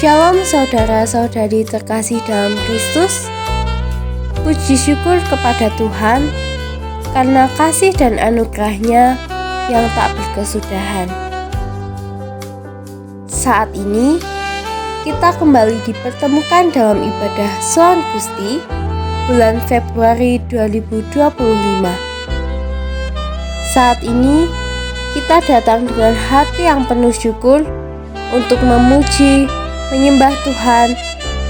Shalom saudara-saudari terkasih dalam Kristus. Puji syukur kepada Tuhan karena kasih dan anugerah-Nya yang tak berkesudahan. Saat ini kita kembali dipertemukan dalam ibadah Soan Gusti bulan Februari 2025. Saat ini kita datang dengan hati yang penuh syukur untuk memuji, menyembah Tuhan,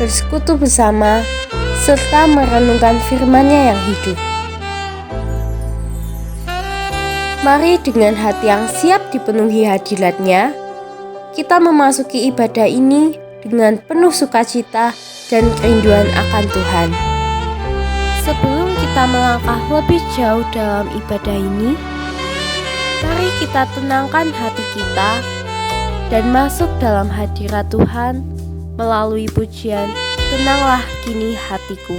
bersekutu bersama, serta merenungkan firman-Nya yang hidup. Mari dengan hati yang siap dipenuhi hadirat-Nya, kita memasuki ibadah ini dengan penuh sukacita dan kerinduan akan Tuhan. Sebelum kita melangkah lebih jauh dalam ibadah ini, mari kita tenangkan hati kita dan masuk dalam hadirat Tuhan melalui pujian "Tenanglah Kini Hatiku".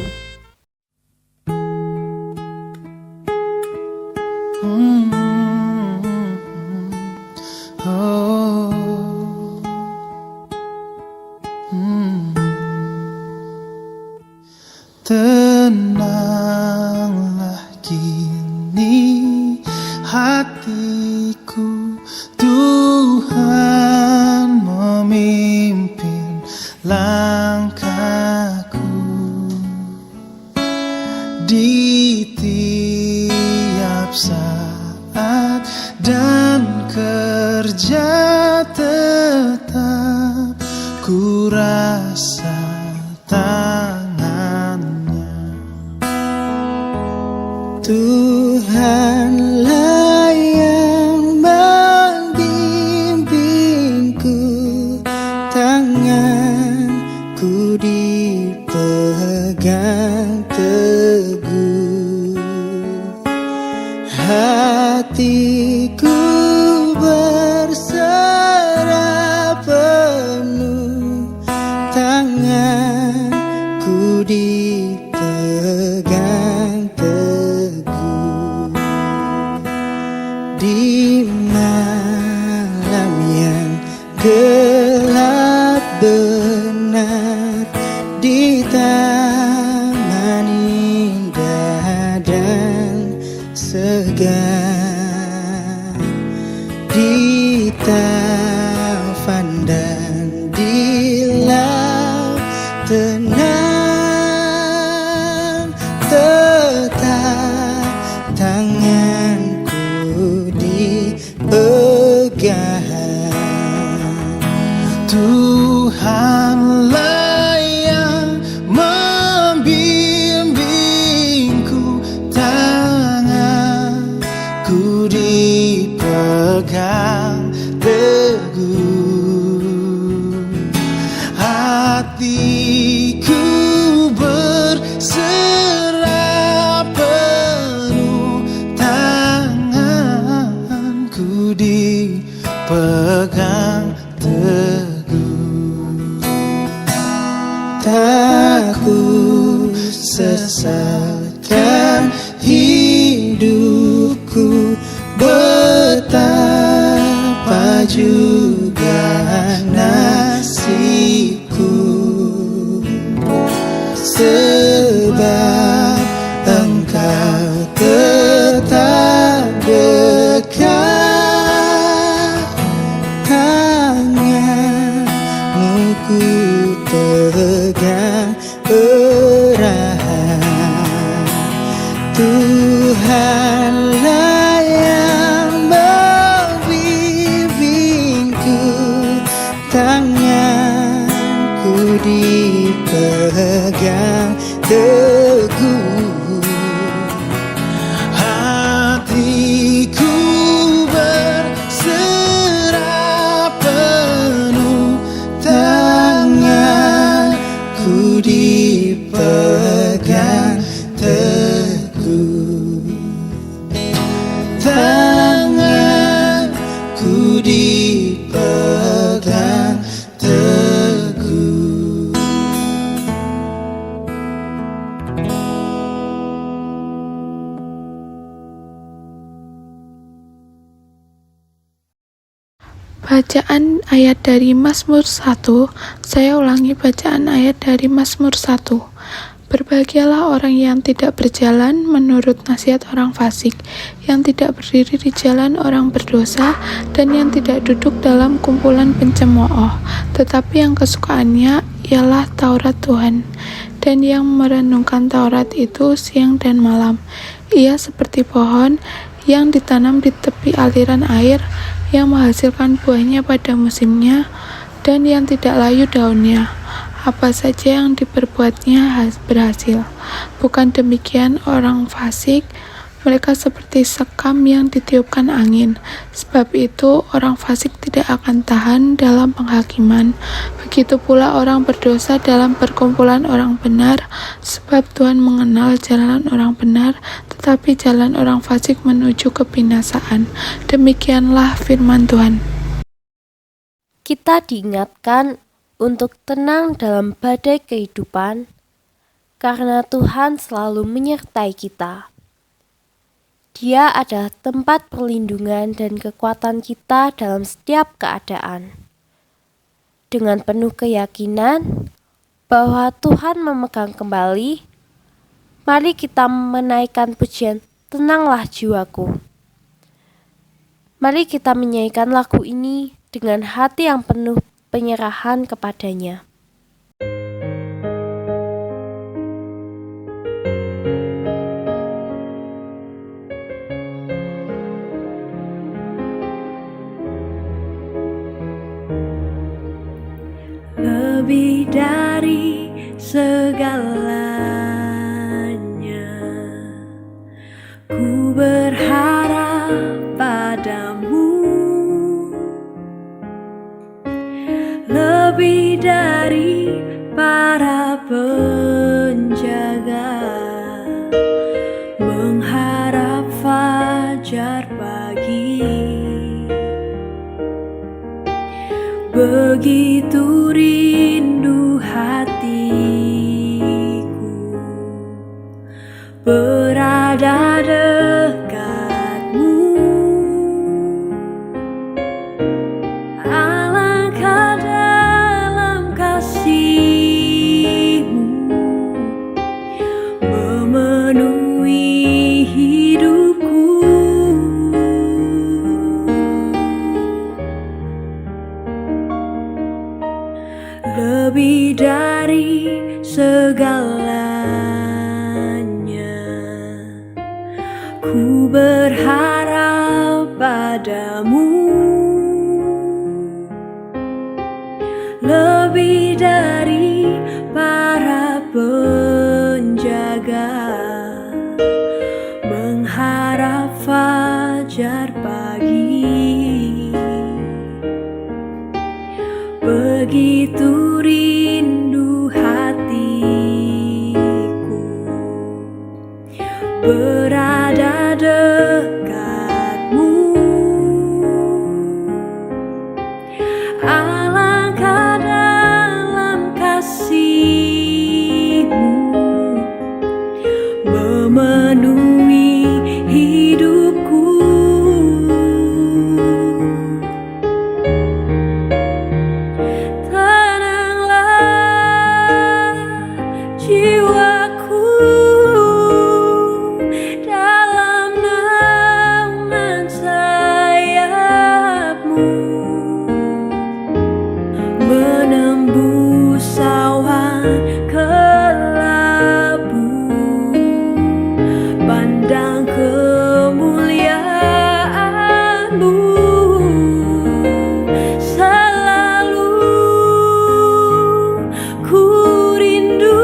Tenanglah kini hatiku, Tuhan memimpin langkahku di tiap saat dan kerja tetap ku rasa Tuhanlah yang membimbingku, tanganku dipegang teguh, hatiku berserah penuh, tanganku dipegang di malam yang gelap benar, di taman indah dan segar, di taufan dan di laut tenang, tetap tanganku dipegang. Tuhanlah yang membimbingku, tanganku dipegang teguh, hatiku berserah penuh, tanganku dipegang teguh, tak ku sesalkan hidupku, betapa juga nasibku, sebab Engkau tetap dekat, tanganmu ku pegang erat. Tuhanlah yang membimbingku, tanganku dipegang teguh, hatiku berserah penuh, tanganku dipegang teguh, tanganku dipegang teguh. Bacaan ayat dari Mazmur 1. Saya ulangi bacaan ayat dari Mazmur 1. Berbahagialah orang yang tidak berjalan menurut nasihat orang fasik, yang tidak berdiri di jalan orang berdosa, dan yang tidak duduk dalam kumpulan pencemooh, tetapi yang kesukaannya ialah Taurat Tuhan, dan yang merenungkan Taurat itu siang dan malam. Ia seperti pohon yang ditanam di tepi aliran air, yang menghasilkan buahnya pada musimnya, dan yang tidak layu daunnya. Apa saja yang diperbuatnya berhasil. Bukan demikian orang fasik, mereka seperti sekam yang ditiupkan angin. Sebab itu orang fasik tidak akan tahan dalam penghakiman. Begitu pula orang berdosa dalam perkumpulan orang benar, sebab Tuhan mengenal jalan orang benar, tetapi jalan orang fasik menuju kebinasaan. Demikianlah firman Tuhan. Kita diingatkan untuk tenang dalam badai kehidupan, karena Tuhan selalu menyertai kita. Dia adalah tempat perlindungan dan kekuatan kita dalam setiap keadaan. Dengan penuh keyakinan bahwa Tuhan memegang kembali, mari kita menaikkan pujian "Tenanglah Jiwaku". Mari kita menyanyikan lagu ini dengan hati yang penuh penyerahan kepadanya. Lebih dari segalanya, ku berharap padamu. Lebih dari para penjaga, mengharap fajar pagi. Begitu rindu hatiku berada dekatmu. Alangkah dalam kasih-Mu memenuhi hidupku. Lebih dari segalanya, ku berharap padamu. Lebih dari para penjaga, mengharap fajar pagi. Begitu rindu hatiku berada dekatmu. Alangkah dalam kasih-Mu memenuhi hidupku. Jiwaku dalam naungan sayap-Mu, menembus awan kelabu, pandang kemuliaan-Mu. Selalu ku rindu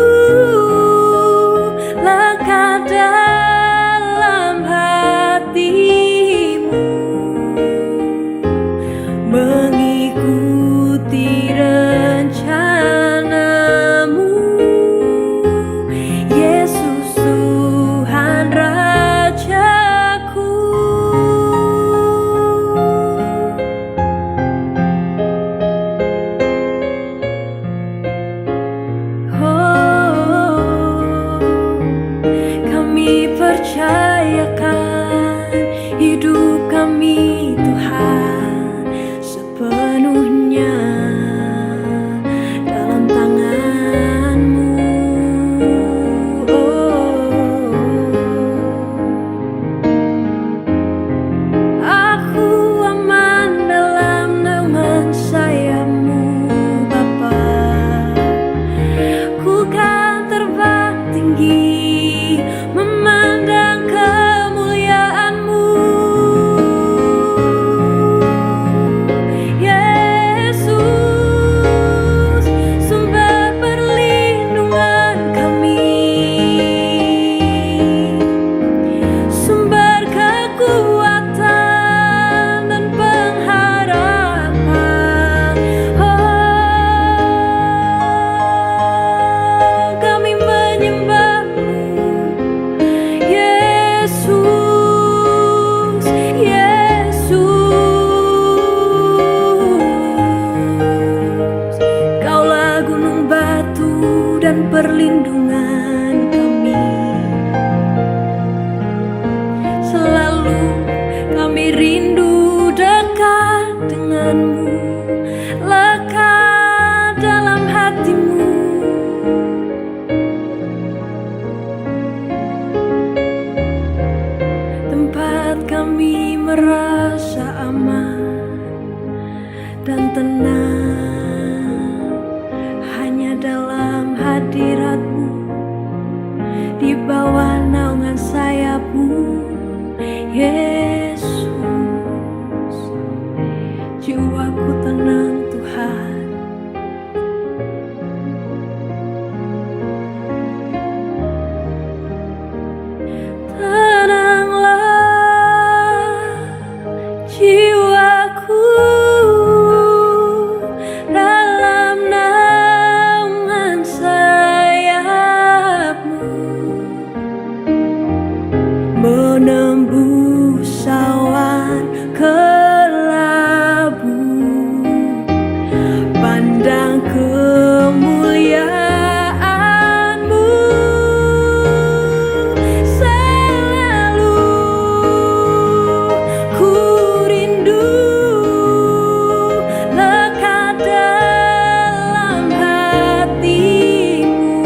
tinggi memandang kemuliaan-Mu. Yesus, sumber perlindungan kami, sumber kekuatan dan pengharapan. Kami menyembah-Mu, Yesus, Yesus. Kaulah gunung batu dan perlindungan kami. Selalu kami rindu dekat dengan-Mu, lekat dalam hati-Mu. Tempat kami merasa aman dan tenang hanya dalam hadirat-Mu, di bawah naungan sayap-Mu, Yesus. Jiwaku tenang, Tuhan. Tenanglah jiwaku dalam naungan sayap-Mu, menembus awan kelabu, pandang kemuliaan-Mu. Selalu ku rindu lekat dalam hati-Mu,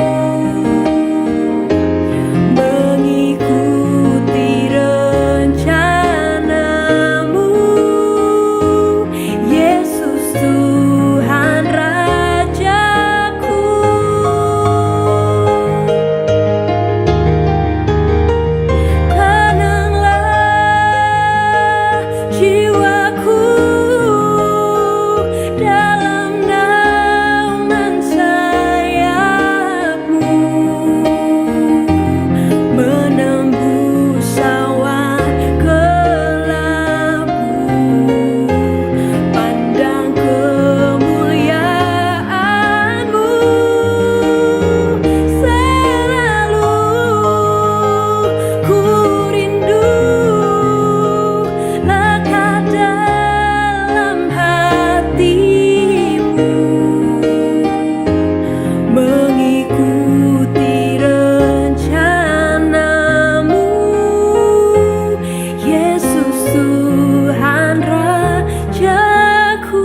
mengikuti rencana-Mu, Yesus Tuhan Rajaku. Tenanglah jiwaku dalam naungan sayap-Mu, menembus awan kelabu, pandang kemuliaan-Mu. Selalu ku rindu lekat dalam hati-Mu, mengikuti rencana-Mu, Yesus Tuhan Rajaku.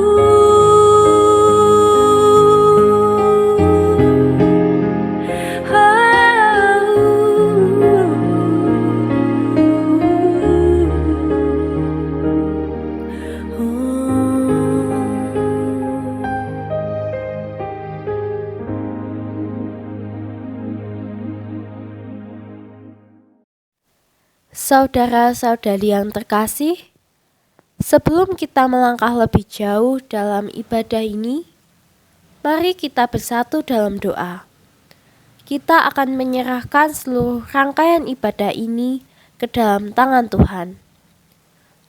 Saudara-saudari yang terkasih, sebelum kita melangkah lebih jauh dalam ibadah ini, mari kita bersatu dalam doa. Kita akan menyerahkan seluruh rangkaian ibadah ini ke dalam tangan Tuhan,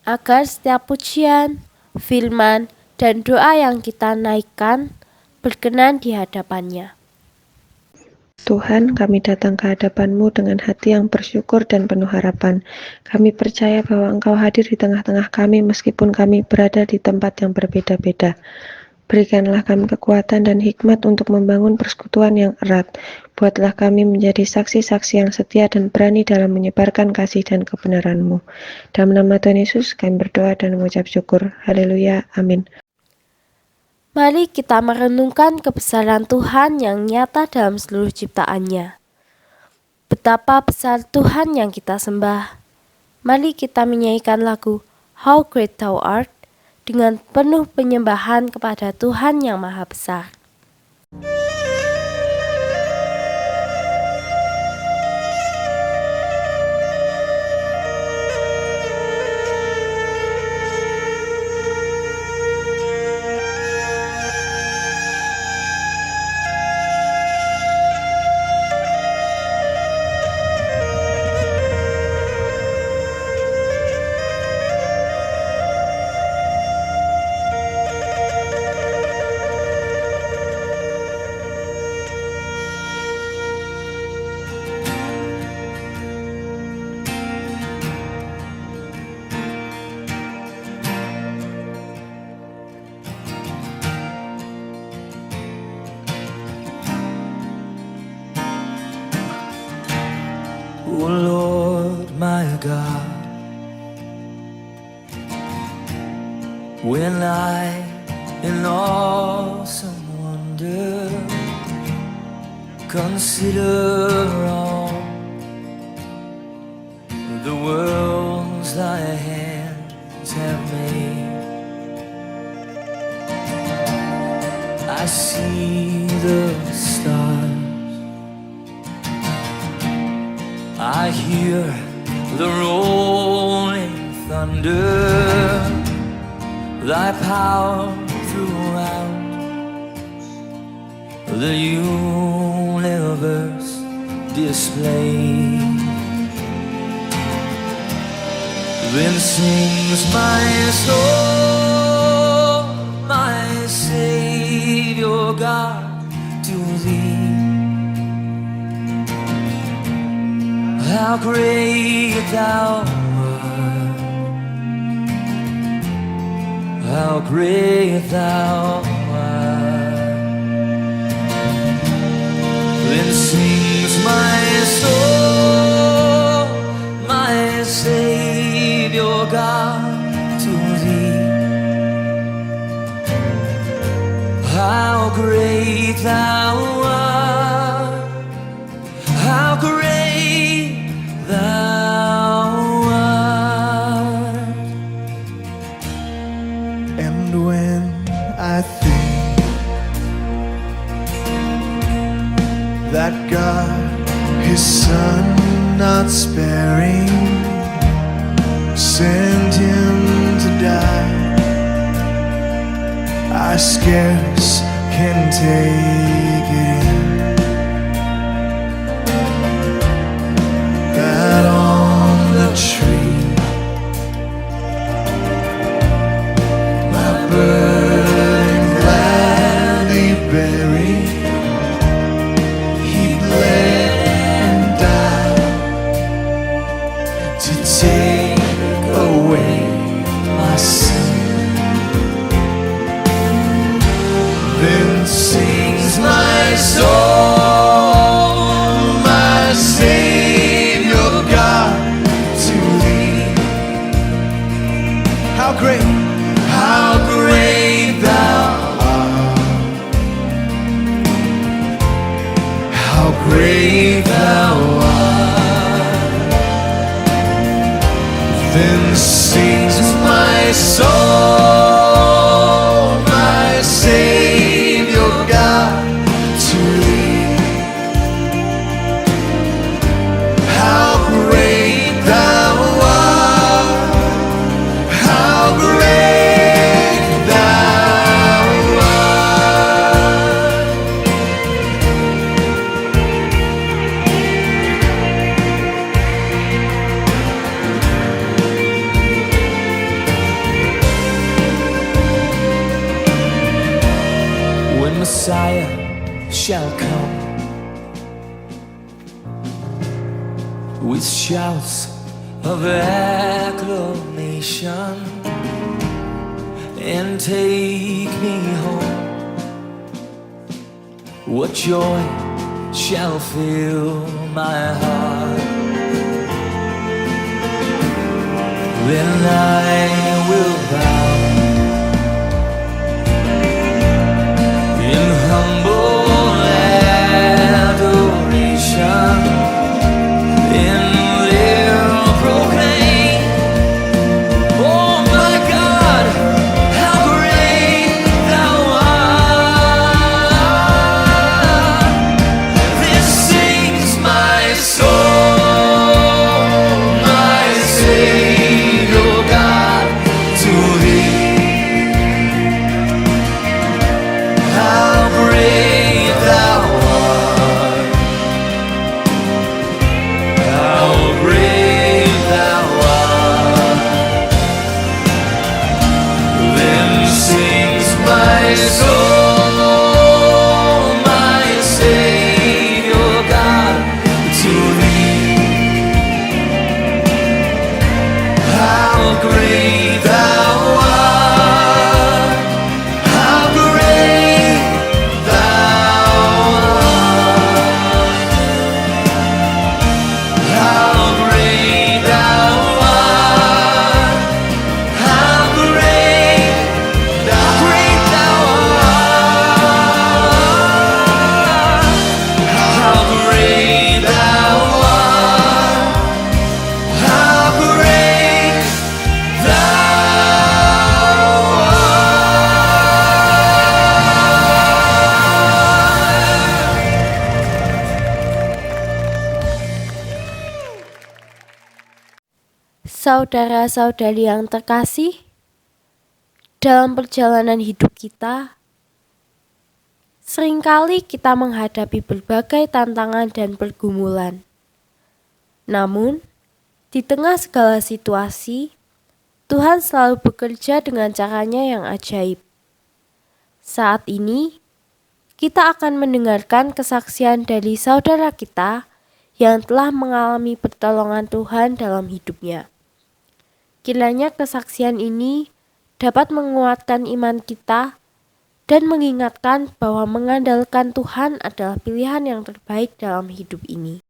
agar setiap pujian, firman, dan doa yang kita naikkan berkenan di hadapan-Nya. Tuhan, kami datang ke hadapan-Mu dengan hati yang bersyukur dan penuh harapan. Kami percaya bahwa Engkau hadir di tengah-tengah kami meskipun kami berada di tempat yang berbeda-beda. Berikanlah kami kekuatan dan hikmat untuk membangun persekutuan yang erat. Buatlah kami menjadi saksi-saksi yang setia dan berani dalam menyebarkan kasih dan kebenaran-Mu. Dalam nama Tuhan Yesus kami berdoa dan mengucap syukur. Haleluya. Amin. Mari kita merenungkan kebesaran Tuhan yang nyata dalam seluruh ciptaannya. Betapa besar Tuhan yang kita sembah. Mari kita menyanyikan lagu How Great Thou Art dengan penuh penyembahan kepada Tuhan yang Maha Besar. oh Lord my God. When I, in awesome wonder, consider all the worlds thy hands have made, I see the stars, I hear the rolling thunder, thy power throughout the universe displayed. Then sings my soul, my Savior God, to thee. How great thou art, how great thou art. Then sings my soul, my Savior God, to thee. How great thou art, how great thou art. And when I think that God, His Son not sparing, sent Him to die, I scarce can take it in, that on the tree my burden gladly bearing, He bled and died to take away my sin. Then sings my soul, my Savior God, to thee. How great thou art, how great thou art. Then sings my soul, my Savior God, to thee. How great thou art, how great thou art. When Messiah shall come with shouts of acclamation and take me home, what joy shall fill my heart. Then I will bow in humble adoration, and they'll proclaim, oh my God, how great thou art. This sings my soul, my Savior God, to thee. Saudara-saudari yang terkasih, dalam perjalanan hidup kita, seringkali kita menghadapi berbagai tantangan dan pergumulan. Namun, di tengah segala situasi, Tuhan selalu bekerja dengan caranya yang ajaib. Saat ini, kita akan mendengarkan kesaksian dari saudara kita yang telah mengalami pertolongan Tuhan dalam hidupnya. Kiranya kesaksian ini dapat menguatkan iman kita dan mengingatkan bahwa mengandalkan Tuhan adalah pilihan yang terbaik dalam hidup ini.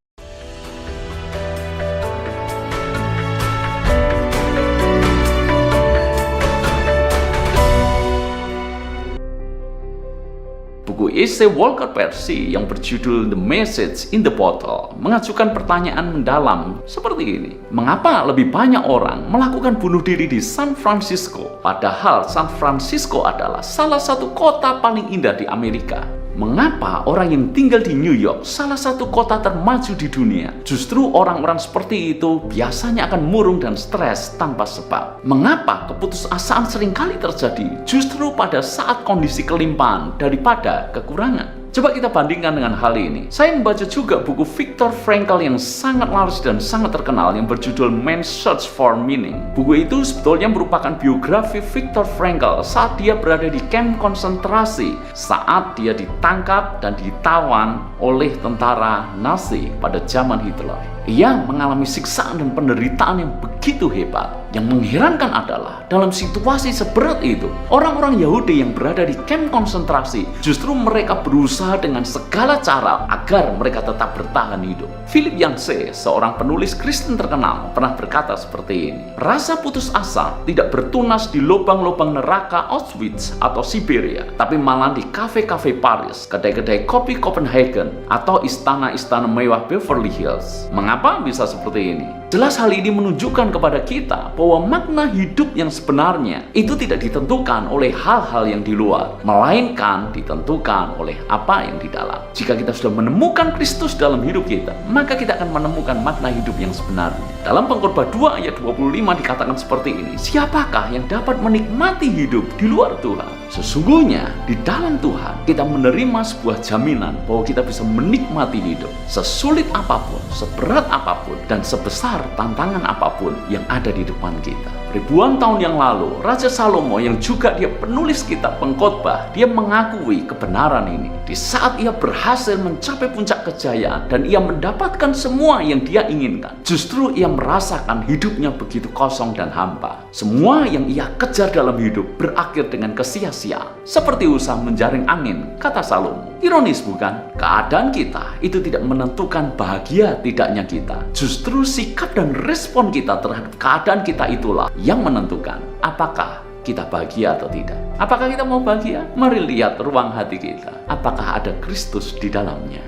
Buku esai Walker Percy yang berjudul The Message in the Bottle mengajukan pertanyaan mendalam seperti ini. Mengapa lebih banyak orang melakukan bunuh diri di San Francisco, padahal San Francisco adalah salah satu kota paling indah di Amerika? Mengapa orang yang tinggal di New York, salah satu kota termaju di dunia, justru orang-orang seperti itu biasanya akan murung dan stres tanpa sebab? Mengapa keputusasaan seringkali terjadi justru pada saat kondisi kelimpahan daripada kekurangan? Coba kita bandingkan dengan hal ini. Saya membaca juga buku Viktor Frankl yang sangat laris dan sangat terkenal yang berjudul Man's Search for Meaning. Buku itu sebetulnya merupakan biografi Viktor Frankl saat dia berada di kamp konsentrasi, saat dia ditangkap dan ditawan oleh tentara Nazi pada zaman Hitler. Ia mengalami siksaan dan penderitaan yang begitu hebat. Yang mengherankan adalah dalam situasi seberat itu, orang-orang Yahudi yang berada di kamp konsentrasi justru mereka berusaha dengan segala cara agar mereka tetap bertahan hidup. Philip Yancey, seorang penulis Kristen terkenal, pernah berkata seperti ini. Rasa putus asa tidak bertunas di lubang-lubang neraka Auschwitz atau Siberia, tapi malah di kafe-kafe Paris, kedai-kedai kopi Copenhagen, atau istana-istana mewah Beverly Hills. Mengapa bisa seperti ini? Jelas hal ini menunjukkan kepada kita bahwa makna hidup yang sebenarnya itu tidak ditentukan oleh hal-hal yang di luar, melainkan ditentukan oleh apa yang di dalam. Jika kita sudah menemukan Kristus dalam hidup kita, maka kita akan menemukan makna hidup yang sebenarnya. Dalam Pengkhotbah 2 ayat 25 dikatakan seperti ini, siapakah yang dapat menikmati hidup di luar Tuhan? Sesungguhnya di dalam Tuhan kita menerima sebuah jaminan bahwa kita bisa menikmati hidup sesulit apapun, seberat apapun, dan sebesar tantangan apapun yang ada di depan kita. Ribuan tahun yang lalu, Raja Salomo yang juga dia penulis kitab Pengkhotbah, dia mengakui kebenaran ini. Di saat ia berhasil mencapai puncak kejayaan dan ia mendapatkan semua yang dia inginkan, justru ia merasakan hidupnya begitu kosong dan hampa. Semua yang ia kejar dalam hidup berakhir dengan kesia-siaan, seperti usaha menjaring angin, kata Salomo. Ironis bukan? Keadaan kita itu tidak menentukan bahagia tidaknya kita. Justru sikap dan respon kita terhadap keadaan kita itulah yang menentukan apakah kita bahagia atau tidak. Apakah kita mau bahagia? Mari lihat ruang hati kita. Apakah ada Kristus di dalamnya?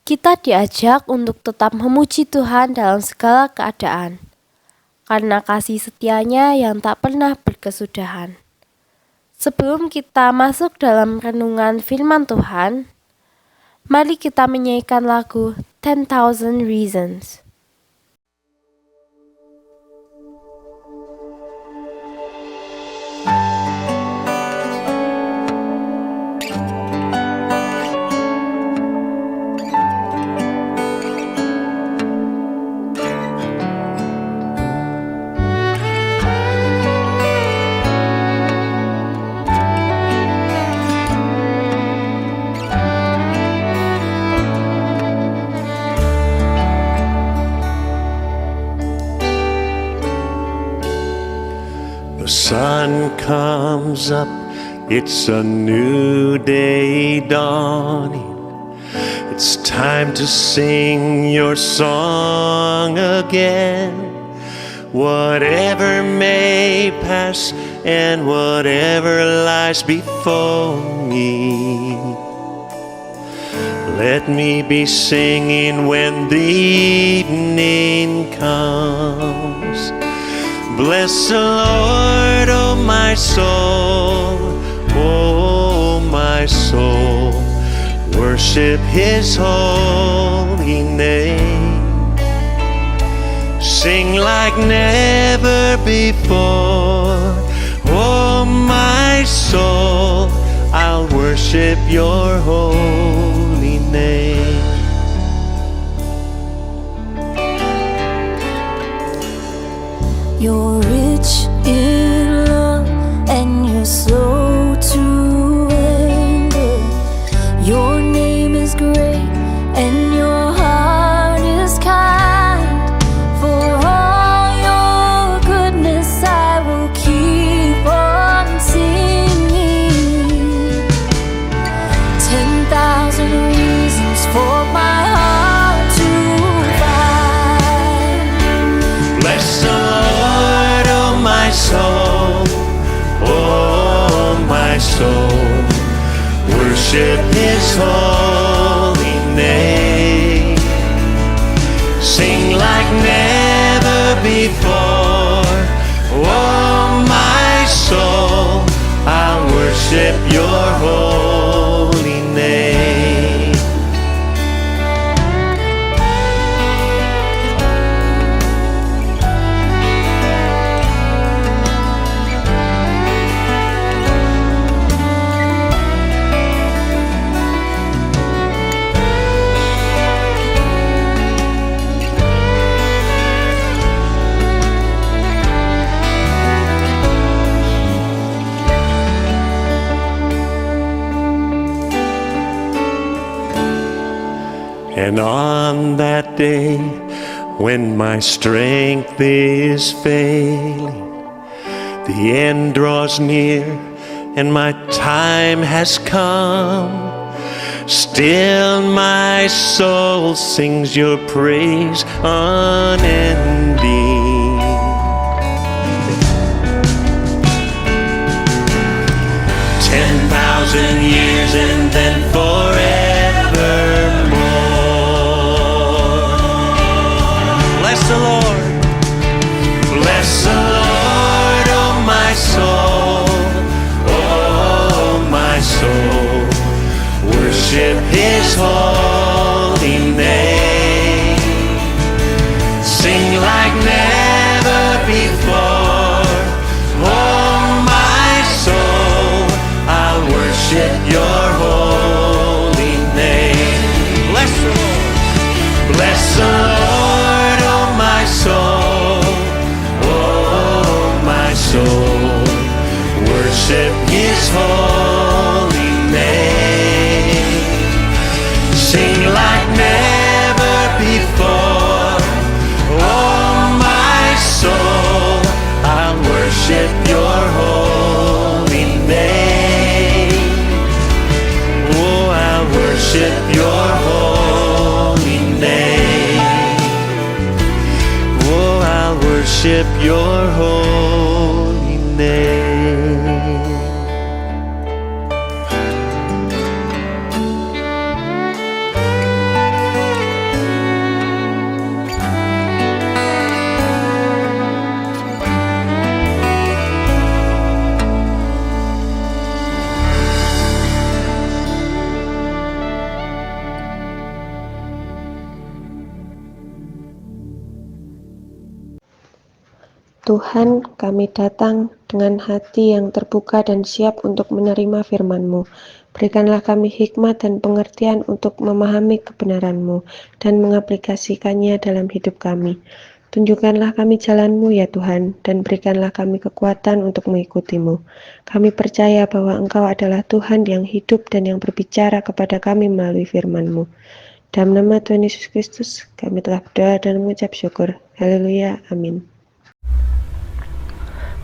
Kita diajak untuk tetap memuji Tuhan dalam segala keadaan, karena kasih setianya yang tak pernah berkesudahan. Sebelum kita masuk dalam renungan firman Tuhan, mari kita menyanyikan lagu 10,000 Reasons. The sun comes up, it's a new day dawning. It's time to sing your song again. Whatever may pass and whatever lies before me, let me be singing when the evening comes. Bless the Lord, oh my soul, oh my soul. Worship His holy name. Sing like never before, oh my soul. I'll worship your holy name. You're rich in love and you're slow to anger. Your name is great and your heart is kind. For all your goodness I will keep on singing. 10,000 reasons for my heart to find. Bless the Lord, oh my soul, oh my soul. Worship His holy name. Sing like never before, oh my soul. I'll worship your holy name. And on that day when my strength is failing, the end draws near and my time has come, still my soul sings your praise unending. 10,000 years and then forevermore. Bless the Lord, bless the Lord, oh my soul, oh my soul. Worship His holy name. Sing like never before, oh my soul. I'll worship your holy name. Bless the Lord, bless the Lord, oh my soul, oh my soul. Worship His holy name. Sing like never before, oh my soul. I'll worship your holy name. Oh, I'll worship your holy name. Oh, I'll worship your holy name. Tuhan, kami datang dengan hati yang terbuka dan siap untuk menerima firman-Mu. Berikanlah kami hikmat dan pengertian untuk memahami kebenaran-Mu dan mengaplikasikannya dalam hidup kami. Tunjukkanlah kami jalan-Mu ya Tuhan, dan berikanlah kami kekuatan untuk mengikuti-Mu. Kami percaya bahwa Engkau adalah Tuhan yang hidup dan yang berbicara kepada kami melalui firman-Mu. Dalam nama Tuhan Yesus Kristus, kami telah berdoa dan mengucap syukur. Haleluya, amin.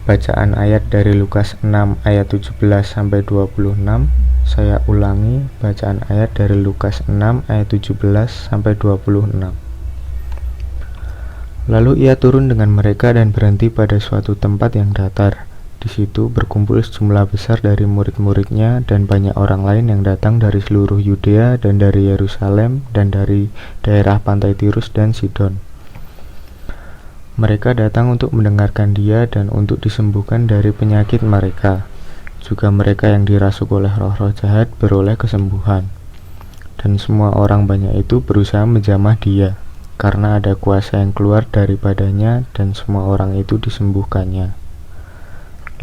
Bacaan ayat dari Lukas 6 ayat 17-26. Saya ulangi bacaan ayat dari Lukas 6 ayat 17-26. Lalu ia turun dengan mereka dan berhenti pada suatu tempat yang datar. Di situ berkumpul sejumlah besar dari murid-muridnya dan banyak orang lain yang datang dari seluruh Yudea dan dari Yerusalem dan dari daerah pantai Tirus dan Sidon. Mereka datang untuk mendengarkan dia dan untuk disembuhkan dari penyakit mereka. Juga mereka yang dirasuk oleh roh-roh jahat beroleh kesembuhan. Dan semua orang banyak itu berusaha menjamah dia, karena ada kuasa yang keluar daripadanya dan semua orang itu disembuhkannya.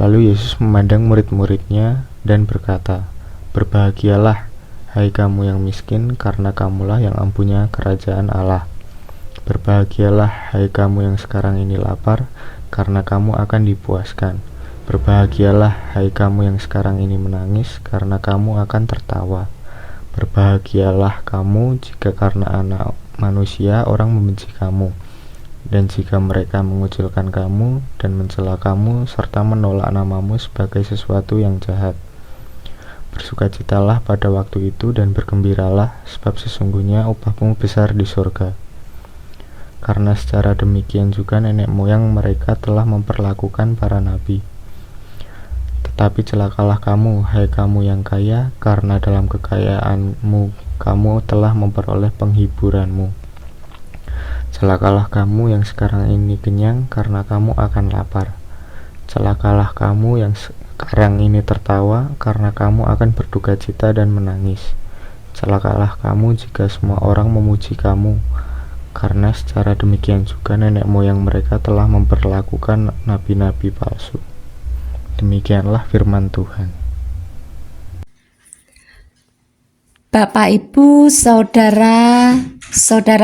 Lalu Yesus memandang murid-muridnya dan berkata, "Berbahagialah, hai kamu yang miskin, karena kamulah yang mempunyai kerajaan Allah. Berbahagialah, hai kamu yang sekarang ini lapar, karena kamu akan dipuaskan. Berbahagialah, hai kamu yang sekarang ini menangis, karena kamu akan tertawa. Berbahagialah kamu jika karena Anak Manusia orang membenci kamu, dan jika mereka mengucilkan kamu dan mencela kamu, serta menolak namamu sebagai sesuatu yang jahat. Bersukacitalah pada waktu itu dan bergembiralah, sebab sesungguhnya upahmu besar di surga. Karena secara demikian juga nenek moyang mereka telah memperlakukan para nabi. Tetapi celakalah kamu, hai kamu yang kaya, karena dalam kekayaanmu kamu telah memperoleh penghiburanmu. Celakalah kamu yang sekarang ini kenyang, karena kamu akan lapar. Celakalah kamu yang sekarang ini tertawa, karena kamu akan berduka cita dan menangis. Celakalah kamu jika semua orang memuji kamu, karena secara demikian juga nenek moyang mereka telah memperlakukan nabi-nabi palsu." Demikianlah firman Tuhan. Bapak, Ibu, saudara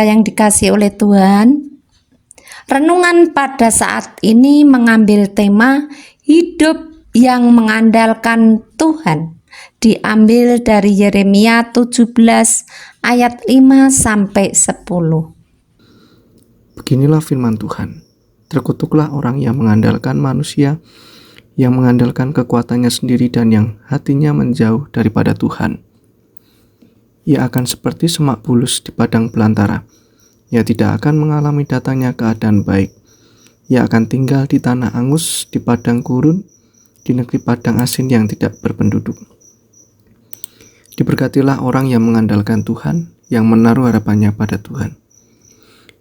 yang dikasihi oleh Tuhan, renungan pada saat ini mengambil tema hidup yang mengandalkan Tuhan, diambil dari Yeremia 17 ayat 5 sampai 10. Beginilah firman Tuhan. Terkutuklah orang yang mengandalkan manusia, yang mengandalkan kekuatannya sendiri dan yang hatinya menjauh daripada Tuhan. Ia akan seperti semak bulus di padang belantara. Ia tidak akan mengalami datangnya keadaan baik. Ia akan tinggal di tanah angus, di padang gurun, di negeri padang asin yang tidak berpenduduk. Diberkatilah orang yang mengandalkan Tuhan, yang menaruh harapannya pada Tuhan.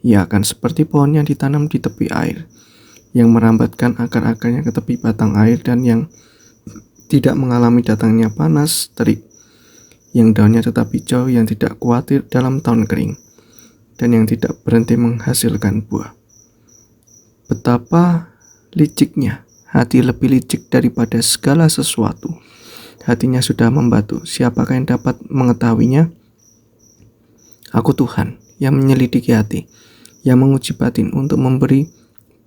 Ia akan seperti pohon yang ditanam di tepi air, yang merambatkan akar-akarnya ke tepi batang air dan yang tidak mengalami datangnya panas terik, yang daunnya tetap hijau, yang tidak khawatir dalam tahun kering, dan yang tidak berhenti menghasilkan buah. Betapa liciknya hati, lebih licik daripada segala sesuatu. Hatinya sudah membatu, siapakah yang dapat mengetahuinya? Aku Tuhan yang menyelidiki hati, yang menguji batin untuk memberi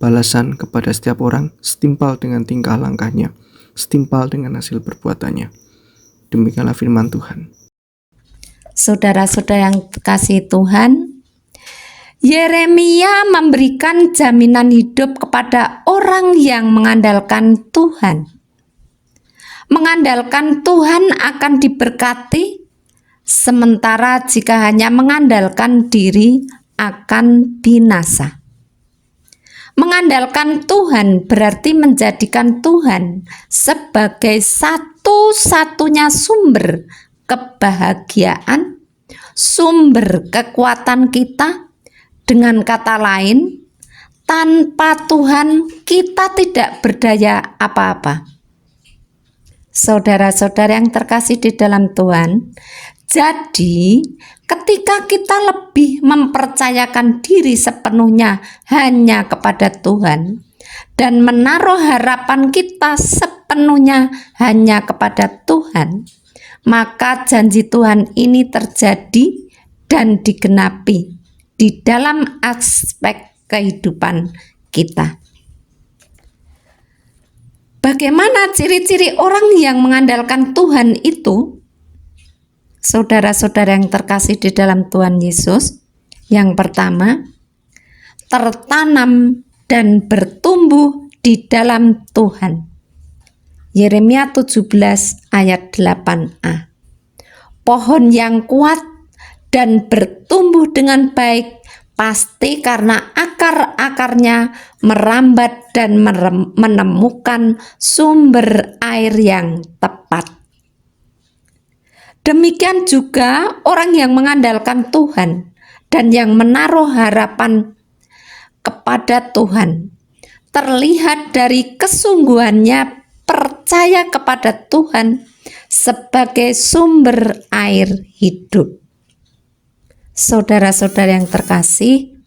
balasan kepada setiap orang setimpal dengan tingkah langkahnya, setimpal dengan hasil perbuatannya. Demikianlah firman Tuhan. Saudara-saudara yang dikasihi Tuhan, Yeremia memberikan jaminan hidup kepada orang yang mengandalkan Tuhan. Mengandalkan Tuhan akan diberkati, sementara jika hanya mengandalkan diri akan binasa. Mengandalkan Tuhan berarti menjadikan Tuhan sebagai satu-satunya sumber kebahagiaan, sumber kekuatan kita. Dengan kata lain, tanpa Tuhan kita tidak berdaya apa-apa. Saudara-saudara yang terkasih di dalam Tuhan, jadi ketika kita lebih mempercayakan diri sepenuhnya hanya kepada Tuhan dan menaruh harapan kita sepenuhnya hanya kepada Tuhan, maka janji Tuhan ini terjadi dan digenapi di dalam aspek kehidupan kita. Bagaimana ciri-ciri orang yang mengandalkan Tuhan itu? Saudara-saudara yang terkasih di dalam Tuhan Yesus, yang pertama, tertanam dan bertumbuh di dalam Tuhan. Yeremia 17 ayat 8a. Pohon yang kuat dan bertumbuh dengan baik pasti karena akar-akarnya merambat dan menemukan sumber air yang tepat. Demikian juga orang yang mengandalkan Tuhan dan yang menaruh harapan kepada Tuhan terlihat dari kesungguhannya percaya kepada Tuhan sebagai sumber air hidup. Saudara-saudara yang terkasih,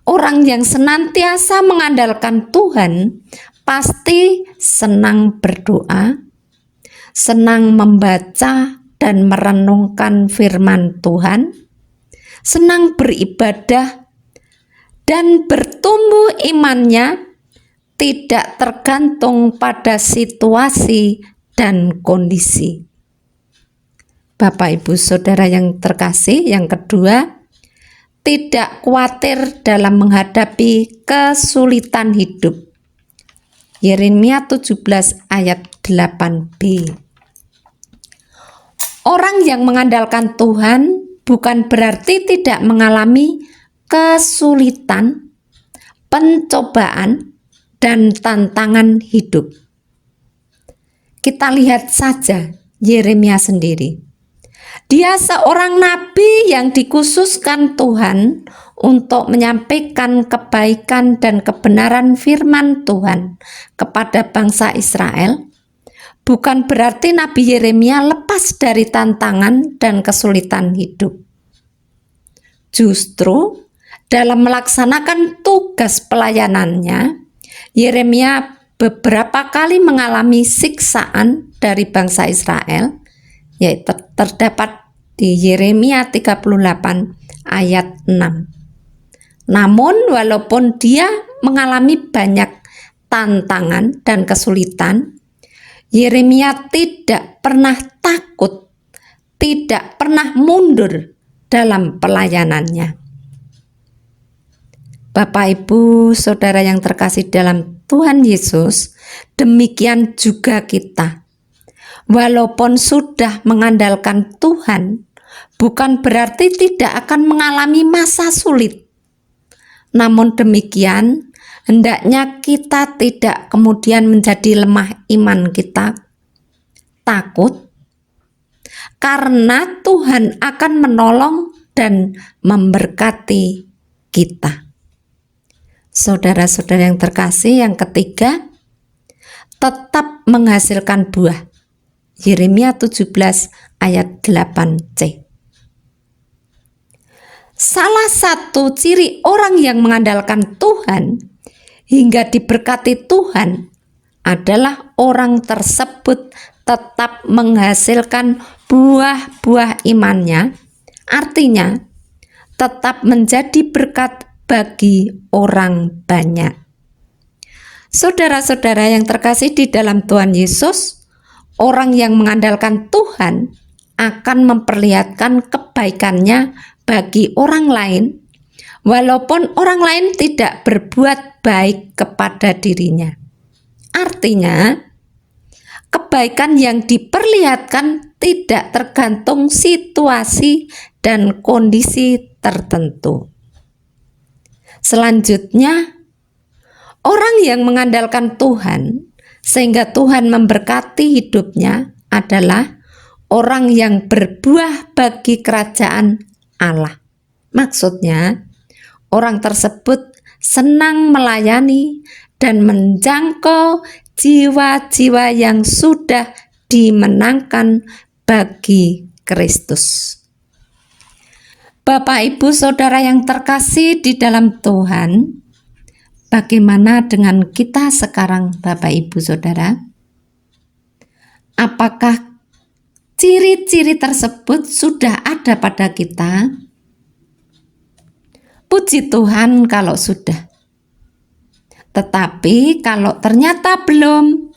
orang yang senantiasa mengandalkan Tuhan pasti senang berdoa, senang membaca dan merenungkan firman Tuhan, senang beribadah, dan bertumbuh imannya tidak tergantung pada situasi dan kondisi. Bapak, Ibu, Saudara yang terkasih, yang kedua, tidak khawatir dalam menghadapi kesulitan hidup. Yeremia 17 ayat 8b. Orang yang mengandalkan Tuhan bukan berarti tidak mengalami kesulitan, pencobaan, dan tantangan hidup. Kita lihat saja Yeremia sendiri. Dia seorang nabi yang dikhususkan Tuhan untuk menyampaikan kebaikan dan kebenaran firman Tuhan kepada bangsa Israel. Bukan berarti Nabi Yeremia lepas dari tantangan dan kesulitan hidup. Justru dalam melaksanakan tugas pelayanannya, Yeremia beberapa kali mengalami siksaan dari bangsa Israel, yaitu terdapat di Yeremia 38 ayat 6. Namun walaupun dia mengalami banyak tantangan dan kesulitan, Yeremia tidak pernah takut, tidak pernah mundur dalam pelayanannya. Bapak, Ibu, Saudara yang terkasih dalam Tuhan Yesus, demikian juga kita. Walaupun sudah mengandalkan Tuhan, bukan berarti tidak akan mengalami masa sulit. Namun demikian, hendaknya kita tidak kemudian menjadi lemah iman kita, takut, karena Tuhan akan menolong dan memberkati kita. Saudara-saudara yang terkasih, yang ketiga, tetap menghasilkan buah. Yeremia 17 ayat 8c. Salah satu ciri orang yang mengandalkan Tuhan hingga diberkati Tuhan adalah orang tersebut tetap menghasilkan buah-buah imannya, artinya tetap menjadi berkat bagi orang banyak. Saudara-saudara yang terkasih di dalam Tuhan Yesus, orang yang mengandalkan Tuhan akan memperlihatkan kebaikannya bagi orang lain, walaupun orang lain tidak berbuat baik kepada dirinya. Artinya, kebaikan yang diperlihatkan tidak tergantung situasi dan kondisi tertentu. Selanjutnya, orang yang mengandalkan Tuhan sehingga Tuhan memberkati hidupnya adalah orang yang berbuah bagi kerajaan Allah. Maksudnya, orang tersebut senang melayani dan menjangkau jiwa-jiwa yang sudah dimenangkan bagi Kristus. Bapak, Ibu, Saudara yang terkasih di dalam Tuhan, bagaimana dengan kita sekarang, Bapak, Ibu, Saudara? Apakah ciri-ciri tersebut sudah ada pada kita? Puji Tuhan kalau sudah. Tetapi kalau ternyata belum,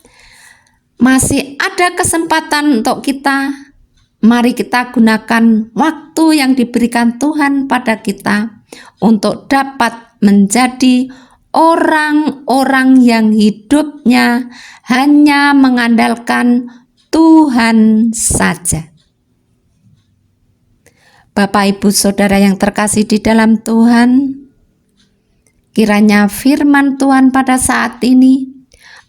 masih ada kesempatan untuk kita. Mari kita gunakan waktu yang diberikan Tuhan pada kita untuk dapat menjadi orang-orang yang hidupnya hanya mengandalkan Tuhan saja. Bapak, Ibu, Saudara yang terkasih di dalam Tuhan, kiranya firman Tuhan pada saat ini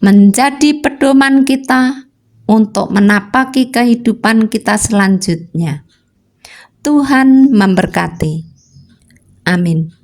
menjadi pedoman kita untuk menapaki kehidupan kita selanjutnya. Tuhan memberkati. Amin.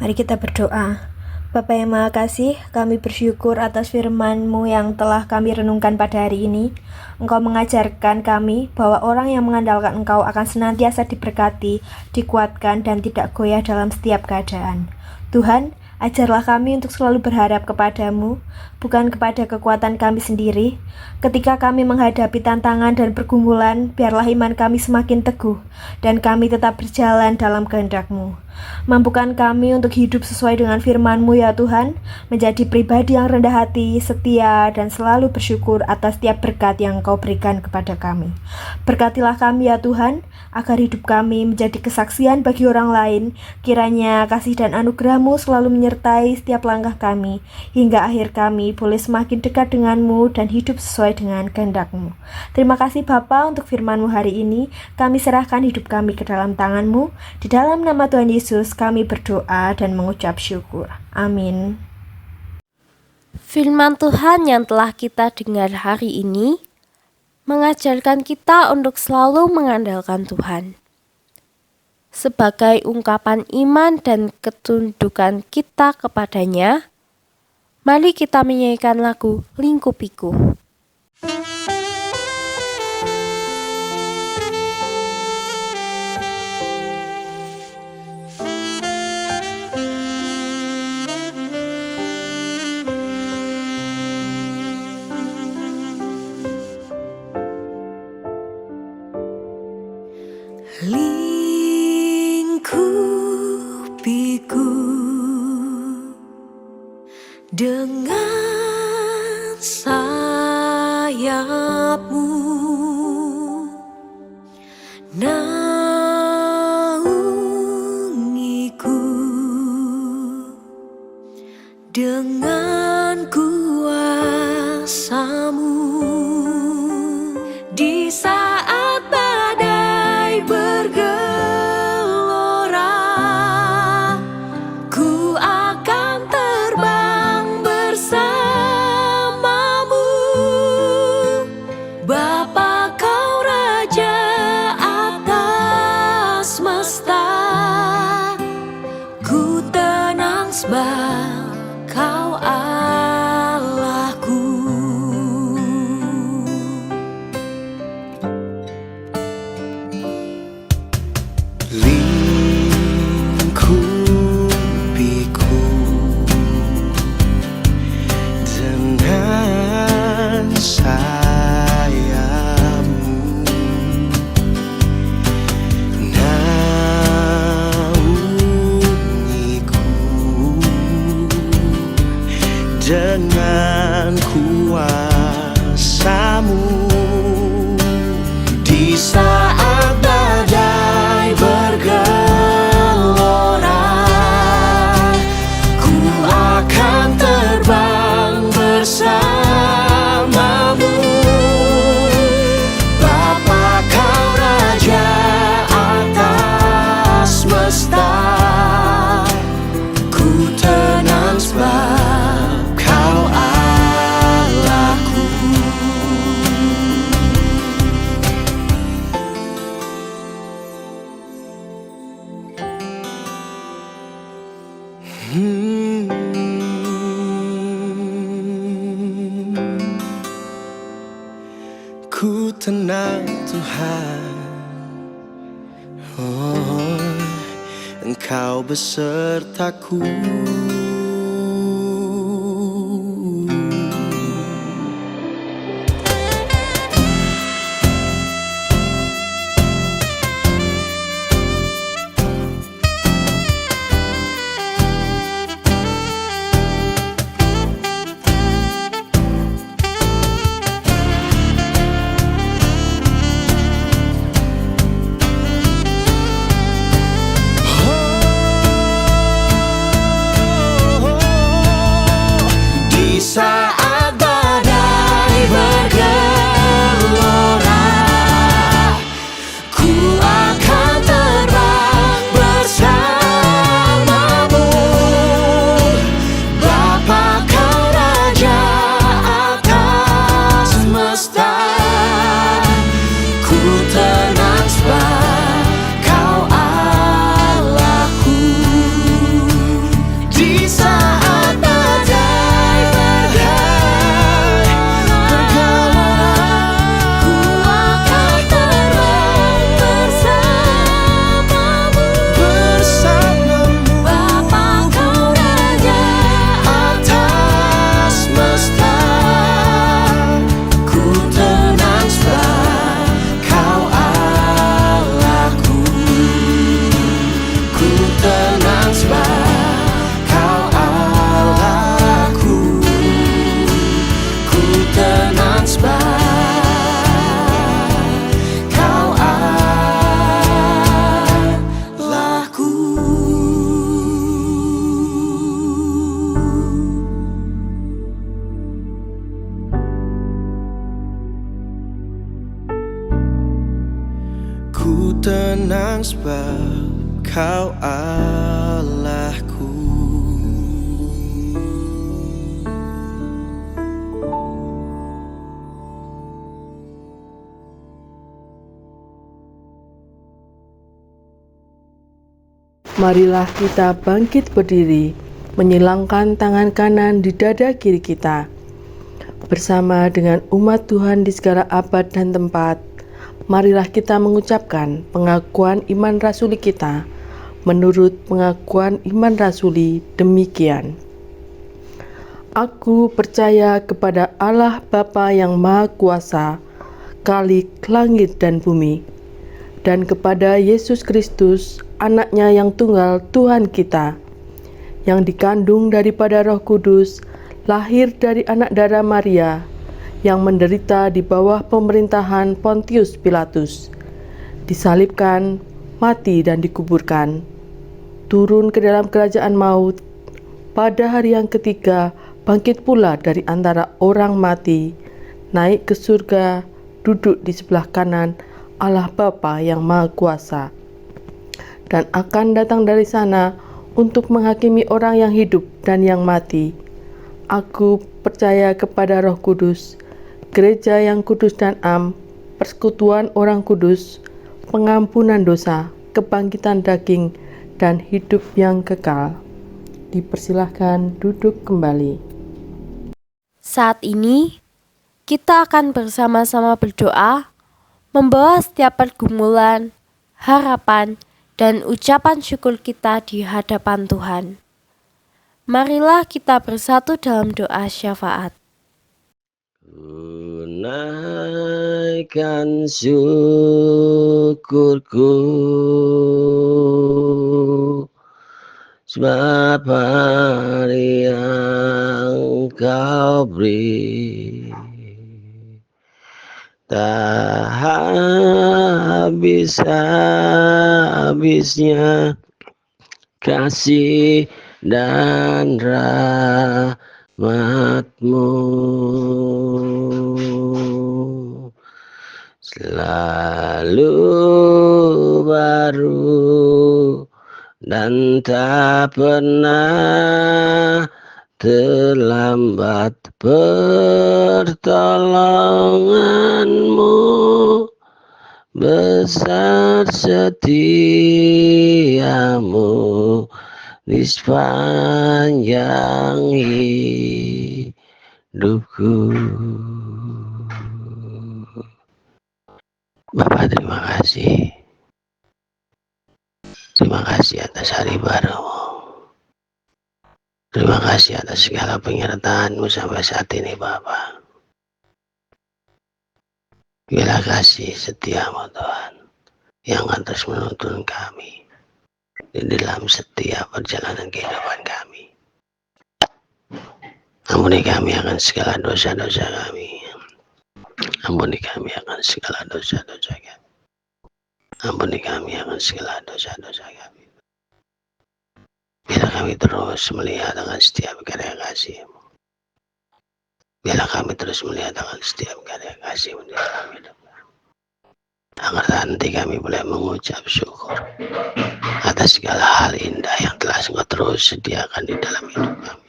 Mari kita berdoa. Bapa yang Maha Kasih, kami bersyukur atas firman-Mu yang telah kami renungkan pada hari ini. Engkau mengajarkan kami bahwa orang yang mengandalkan Engkau akan senantiasa diberkati, dikuatkan, dan tidak goyah dalam setiap keadaan. Tuhan, ajarlah kami untuk selalu berharap kepadamu, bukan kepada kekuatan kami sendiri. Ketika kami menghadapi tantangan dan pergumulan, biarlah iman kami semakin teguh, dan kami tetap berjalan dalam kehendak-Mu. Mampukan kami untuk hidup sesuai dengan firman-Mu ya Tuhan, menjadi pribadi yang rendah hati, setia, dan selalu bersyukur atas setiap berkat yang Engkau berikan kepada kami. Berkatilah kami ya Tuhan, agar hidup kami menjadi kesaksian bagi orang lain. Kiranya kasih dan anugerah-Mu selalu menyertai setiap langkah kami, hingga akhir kami boleh semakin dekat dengan-Mu dan hidup sesuai dengan kehendak-Mu. Terima kasih Bapa untuk firman-Mu hari ini. Kami serahkan hidup kami ke dalam tangan-Mu. Di dalam nama Tuhan Yesus kami berdoa dan mengucap syukur. Amin. Firman Tuhan yang telah kita dengar hari ini mengajarkan kita untuk selalu mengandalkan Tuhan. Sebagai ungkapan iman dan ketundukan kita kepadanya, mari kita menyanyikan lagu Lingkupiku. Lingkupiku dengan sayap-Mu, naungiku dengan kuasa-Mu. Di saat badai bergelora, ku akan terbang bersama-Mu. Bapa, Kau Raja atas semesta, ku tenang sebab Kau Allahku. Lingkupiku dengan sayap-Mu, naungiku dengan kuasa-Mu. Di saat badai bergelora, ku akan terbang bersama-Mu. Bapa, Kau Raja atas semesta, ku tenang sebab Kau Allahku. Ku tenang Tuhan, oh, Engkau besertaku. Saat badai bergelora, ku akan terbang bersama-Mu. Bapa, Kau Raja atas semesta, ku tenang sebab Kau Allahku. Engkau Allahku. Marilah kita bangkit berdiri, menyilangkan tangan kanan di dada kiri kita. Bersama dengan umat Tuhan di segala abad dan tempat, marilah kita mengucapkan pengakuan iman rasuli kita. Menurut pengakuan iman rasuli demikian. Aku percaya kepada Allah Bapa yang Maha Kuasa, Khalik langit dan bumi, dan kepada Yesus Kristus, Anaknya yang tunggal Tuhan kita, yang dikandung daripada Roh Kudus, lahir dari anak darah Maria, yang menderita di bawah pemerintahan Pontius Pilatus, disalibkan, mati dan dikuburkan, turun ke dalam kerajaan maut, pada hari yang ketiga bangkit pula dari antara orang mati, naik ke surga, duduk di sebelah kanan Allah Bapa yang Maha Kuasa, dan akan datang dari sana untuk menghakimi orang yang hidup dan yang mati. Aku percaya kepada Roh Kudus, gereja yang kudus dan am, persekutuan orang kudus, pengampunan dosa, kebangkitan daging, dan hidup yang kekal. Dipersilahkan duduk kembali. Saat ini, kita akan bersama-sama berdoa, membawa setiap pergumulan, harapan, dan ucapan syukur kita di hadapan Tuhan. Marilah kita bersatu dalam doa syafaat. Naikkan syukurku, sebab hari yang Kau beri tak habis-habisnya kasih dan rahmat-Mu, selalu baru dan tak pernah terlambat pertolongan-Mu, besar setiamu di sepanjang hidupku. Bapak, terima kasih. Terima kasih atas hari baru-Mu. Terima kasih atas segala penyertaan-Mu sampai saat ini, Bapak. Bila kasih setia-Mu, Tuhan, yang akan terus menuntun kami di dalam setiap perjalanan kehidupan kami. Ampuni kami akan segala dosa-dosa kami. Ampuni kami akan segala dosa-dosa kami. Ampuni kami akan segala dosa-dosa kami. Bila kami terus melihat akan setiap karya kasih-Mu. Bila kami terus melihat akan setiap karya kasih-Mu di dalam hidup kami. Agar nanti kami boleh mengucap syukur atas segala hal indah yang telah Engkau terus sediakan di dalam hidup kami.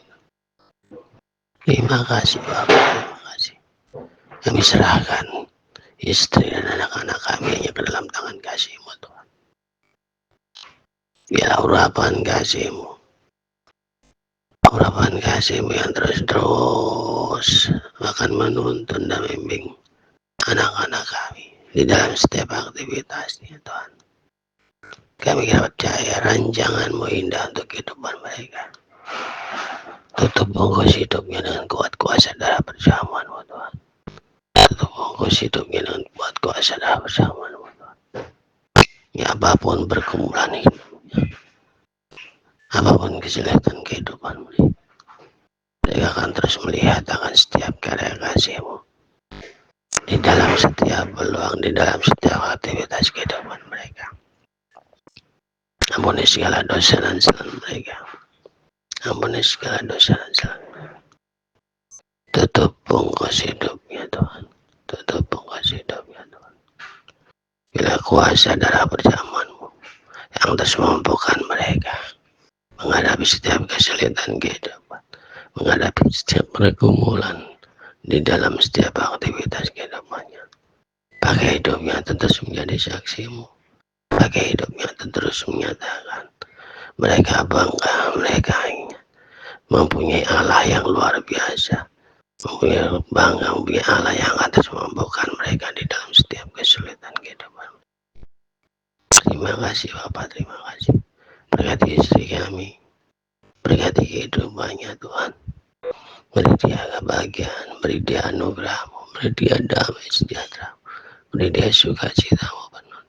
Terima kasih Bapak, terima kasih. Kami serahkan istri dan anak-anak kami hanya ke dalam tangan kasih-Mu, Tuhan. Biar urapan kasih-Mu, urapan kasih-Mu yang terus akan menuntun dan membimbing anak-anak kami di dalam setiap aktivitasnya, Tuhan. Kami percaya rancangan-Mu indah untuk kehidupan mereka. Tutup bungkus hidupnya dengan kuat kuasa darah perjamuan-Mu, Tuhan. Tutup bungkus hidupnya dengan kuat kuasa darah perjamuan-Mu, Tuhan. Ya, apapun pergumulan hidupnya, apapun kesulitan kehidupan mereka akan terus melihat akan setiap karya kasih-Mu di dalam setiap peluang, di dalam setiap aktivitas kehidupan mereka. Ampuni segala dosa dan kesalahan mereka. Ampuni segala dosa dan kesalahan mereka. Tutup bungkus hidupnya, Tuhan. Tutup bungkus hidupnya, Tuhan. Bila kuasa darah perjamuan-Mu yang terus memampukan mereka menghadapi setiap kesulitan kehidupan, menghadapi setiap pergumulan di dalam setiap aktivitas kehidupannya. Pakai hidupnya terus menjadi saksimu, pakai hidupnya terus menyatakan mereka bangga, mereka mempunyai Allah yang luar biasa, mempunyai Allah yang akan terus memampukan mereka di dalam setiap kesulitan kehidupan. Terima kasih Bapak, terima kasih. Berkati istri kami, berkati kehidupannya Tuhan. Beri dia kebahagiaan, beri dia anugerah-Mu, beri dia damai sejahtera, beri dia sukacita-Mu penuh.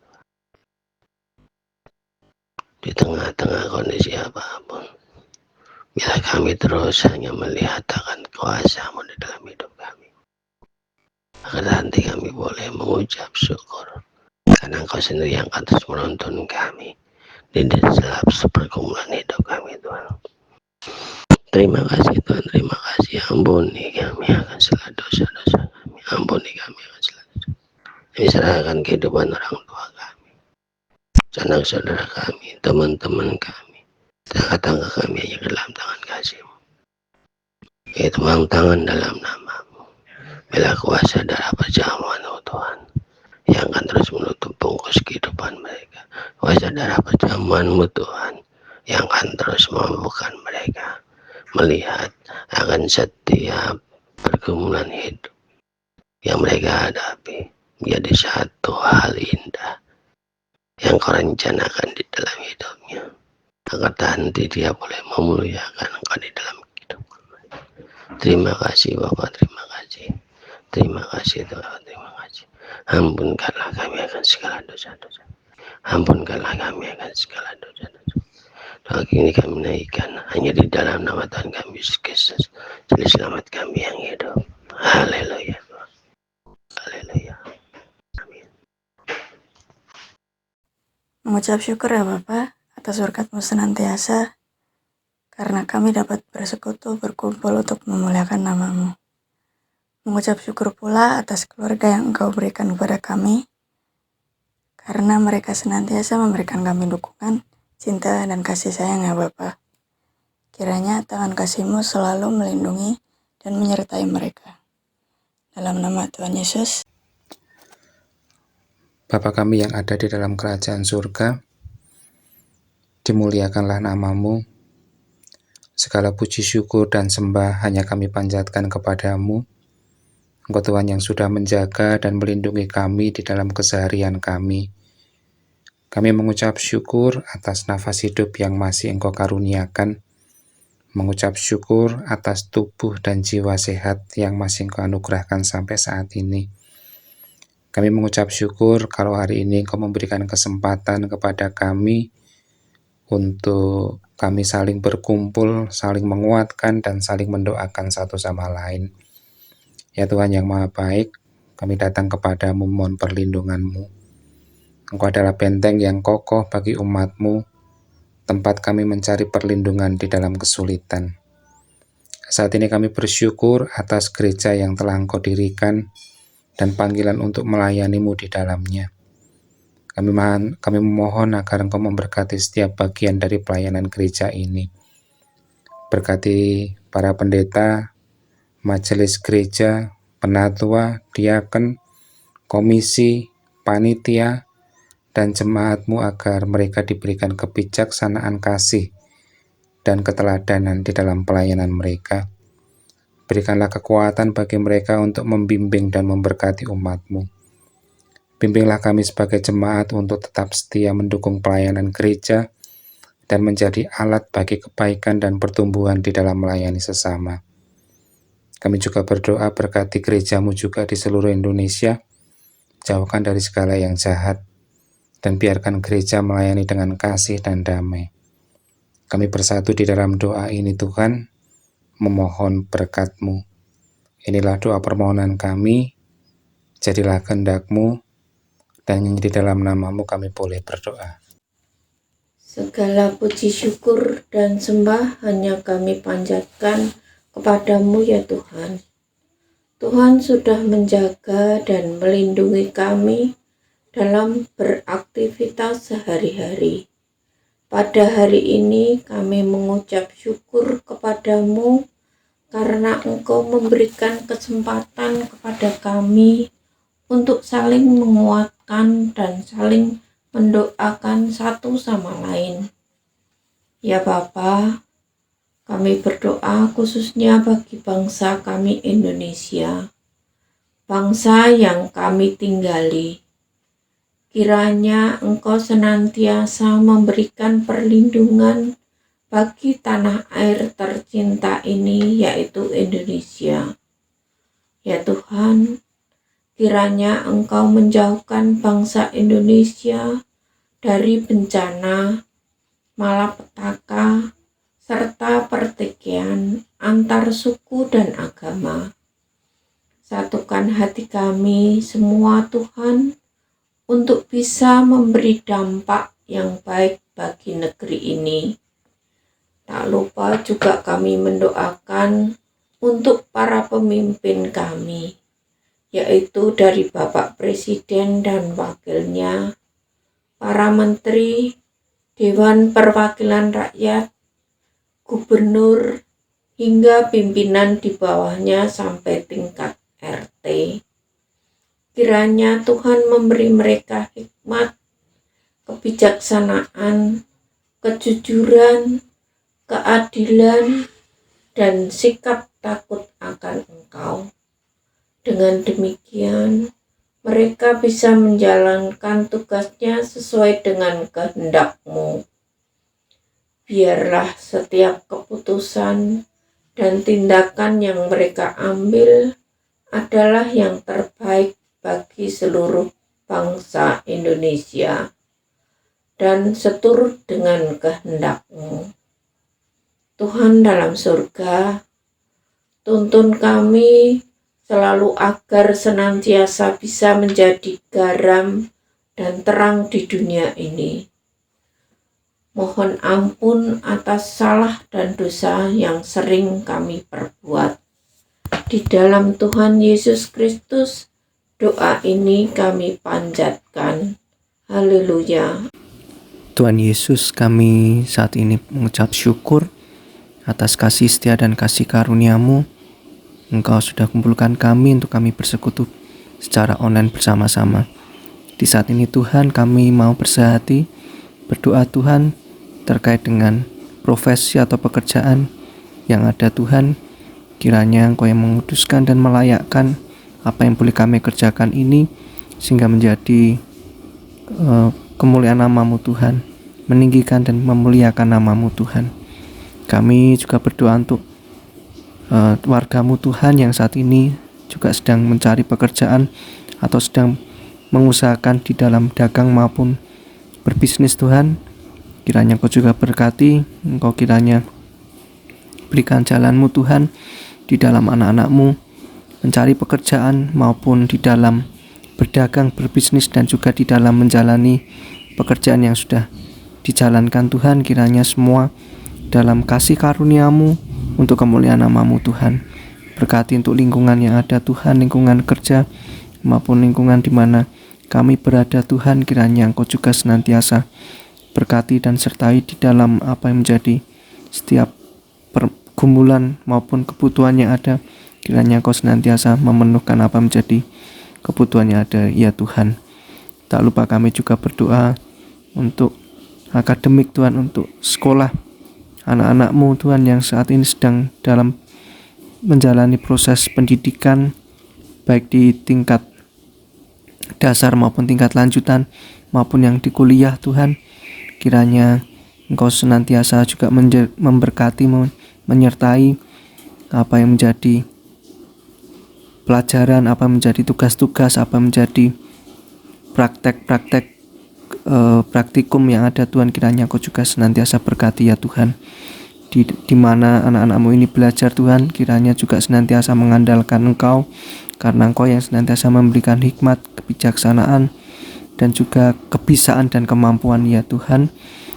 Di tengah-tengah kondisi apapun, bila kami terus hanya melihat akan kuasa-Mu di dalam hidup kami, agar nanti kami boleh mengucap syukur karena Engkau sendiri yang akan terus menuntun kami di dalam pergumulan hidup kami Tuhan. Terima kasih Tuhan, terima kasih. Ampuni kami akan segala dosa-dosa kami, ampuni kami akan segala dosa. Kami serahkan kehidupan orang tua kami, sanak saudara kami, teman-teman kami, tetangga kami hanya ke dalam tangan kasih-Mu. Itu tangan dalam nama-Mu, bila kuasa darah perjamuan Tuhan yang akan terus menutup bungkus kehidupan mereka. Kuasa darah perjamuan-Mu Tuhan yang akan terus memampukan mereka melihat akan setiap pergumulan hidup yang mereka hadapi menjadi satu hal indah yang Kau rencanakan di dalam hidupnya, agar nanti dia boleh memuliakan Engkau di dalam hidup mereka. Terima kasih Bapak, terima kasih. Terima kasih Tuhan, terima kasih. Ampunkanlah kami akan segala dosa-dosa. Ampunkanlah kami akan segala dosa-dosa. Doa ini kami naikkan hanya di dalam nama Tuhan kami Yesus Kristus, Juru Selamat kami yang hidup. Haleluya. Haleluya. Amin. Mengucap syukur ya Bapa atas berkat-Mu senantiasa, karena kami dapat bersekutu berkumpul untuk memuliakan nama-Mu. Mengucap syukur pula atas keluarga yang Engkau berikan kepada kami, karena mereka senantiasa memberikan kami dukungan, cinta, dan kasih sayang ya Bapa. Kiranya tangan kasih-Mu selalu melindungi dan menyertai mereka. Dalam nama Tuhan Yesus. Bapa kami yang ada di dalam kerajaan surga, dimuliakanlah nama-Mu. Segala puji syukur dan sembah hanya kami panjatkan kepada-Mu. Engkau Tuhan yang sudah menjaga dan melindungi kami di dalam keseharian kami. Kami mengucap syukur atas nafas hidup yang masih Engkau karuniakan, mengucap syukur atas tubuh dan jiwa sehat yang masih Engkau anugerahkan sampai saat ini. Kami mengucap syukur kalau hari ini Engkau memberikan kesempatan kepada kami untuk kami saling berkumpul, saling menguatkan, dan saling mendoakan satu sama lain. Ya Tuhan yang Maha Baik, kami datang kepada-Mu mohon perlindungan-Mu. Engkau adalah benteng yang kokoh bagi umat-Mu, tempat kami mencari perlindungan di dalam kesulitan. Saat ini kami bersyukur atas gereja yang telah Engkau dirikan dan panggilan untuk melayani-Mu di dalamnya. Kami memohon agar Engkau memberkati setiap bagian dari pelayanan gereja ini. Berkati para pendeta, majelis gereja, penatua, diaken, komisi, panitia, dan jemaat-Mu agar mereka diberikan kebijaksanaan kasih dan keteladanan di dalam pelayanan mereka. Berikanlah kekuatan bagi mereka untuk membimbing dan memberkati umat-Mu. Bimbinglah kami sebagai jemaat untuk tetap setia mendukung pelayanan gereja dan menjadi alat bagi kebaikan dan pertumbuhan di dalam melayani sesama. Kami juga berdoa berkati gereja-Mu juga di seluruh Indonesia, jauhkan dari segala yang jahat, dan biarkan gereja melayani dengan kasih dan damai. Kami bersatu di dalam doa ini Tuhan, memohon berkat-Mu. Inilah doa permohonan kami, jadilah kehendak-Mu, dan di dalam nama-Mu kami boleh berdoa. Segala puji syukur dan sembah hanya kami panjatkan kepada-Mu ya Tuhan. Tuhan sudah menjaga dan melindungi kami dalam beraktivitas sehari-hari. pada hari ini kami mengucap syukur kepadamu karena Engkau memberikan kesempatan kepada kami untuk saling menguatkan dan saling mendoakan satu sama lain. Ya Bapa, kami berdoa khususnya bagi bangsa kami Indonesia, bangsa yang kami tinggali. Kiranya Engkau senantiasa memberikan perlindungan bagi tanah air tercinta ini, yaitu Indonesia. Ya Tuhan, kiranya Engkau menjauhkan bangsa Indonesia dari bencana, malapetaka, serta pertikaian antar suku dan agama. Satukan hati kami semua Tuhan, untuk bisa memberi dampak yang baik bagi negeri ini. Tak lupa juga kami mendoakan untuk para pemimpin kami, yaitu dari Bapak Presiden dan wakilnya, para menteri, Dewan Perwakilan Rakyat, gubernur, hingga pimpinan di bawahnya sampai tingkat RT. Kiranya Tuhan memberi mereka hikmat, kebijaksanaan, kejujuran, keadilan, dan sikap takut akan Engkau. Dengan demikian, mereka bisa menjalankan tugasnya sesuai dengan kehendak-Mu. Biarlah setiap keputusan dan tindakan yang mereka ambil adalah yang terbaik bagi seluruh bangsa Indonesia dan seturut dengan kehendak-Mu. Tuhan dalam surga, tuntun kami selalu agar senantiasa bisa menjadi garam dan terang di dunia ini. Mohon ampun atas salah dan dosa yang sering kami perbuat. Di dalam Tuhan Yesus Kristus, doa ini kami panjatkan. Haleluya. Tuhan Yesus, kami saat ini mengucap syukur atas kasih setia dan kasih karunia-Mu. Engkau sudah kumpulkan kami untuk kami bersekutu secara online bersama-sama. Di saat ini Tuhan, kami mau bersehati, berdoa Tuhan terkait dengan profesi atau pekerjaan yang ada Tuhan. Kiranya Engkau yang menguduskan dan melayakkan apa yang boleh kami kerjakan ini, sehingga menjadi kemuliaan nama-Mu Tuhan, meninggikan dan memuliakan nama-Mu Tuhan. Kami juga berdoa untuk warga-Mu Tuhan yang saat ini juga sedang mencari pekerjaan atau sedang mengusahakan di dalam dagang maupun berbisnis Tuhan. Kiranya Engkau juga berkati, Engkau kiranya berikan jalan-Mu Tuhan di dalam anak-anak-Mu mencari pekerjaan maupun di dalam berdagang, berbisnis, dan juga di dalam menjalani pekerjaan yang sudah dijalankan Tuhan. Kiranya semua dalam kasih karunia-Mu untuk kemuliaan nama-Mu Tuhan. Berkati untuk lingkungan yang ada Tuhan, lingkungan kerja maupun lingkungan di mana kami berada Tuhan. Kiranya Engkau juga senantiasa berkati dan sertai di dalam apa yang menjadi setiap pergumulan maupun kebutuhan yang ada. Kiranya Engkau senantiasa memenuhkan apa menjadi kebutuhan yang ada, ya Tuhan. Tak lupa kami juga berdoa untuk akademik Tuhan, untuk sekolah anak-anak-Mu Tuhan yang saat ini sedang dalam menjalani proses pendidikan, baik di tingkat dasar maupun tingkat lanjutan, maupun yang di kuliah Tuhan. Kiranya Engkau senantiasa juga memberkati, menyertai apa yang menjadi pelajaran, apa menjadi tugas-tugas, apa menjadi praktek-praktek praktikum yang ada Tuhan. Kiranya Engkau juga senantiasa berkati ya Tuhan. Di mana anak-anak-Mu ini belajar Tuhan, kiranya juga senantiasa mengandalkan Engkau, karena Engkau yang senantiasa memberikan hikmat, kebijaksanaan, dan juga kebisaan dan kemampuan ya Tuhan,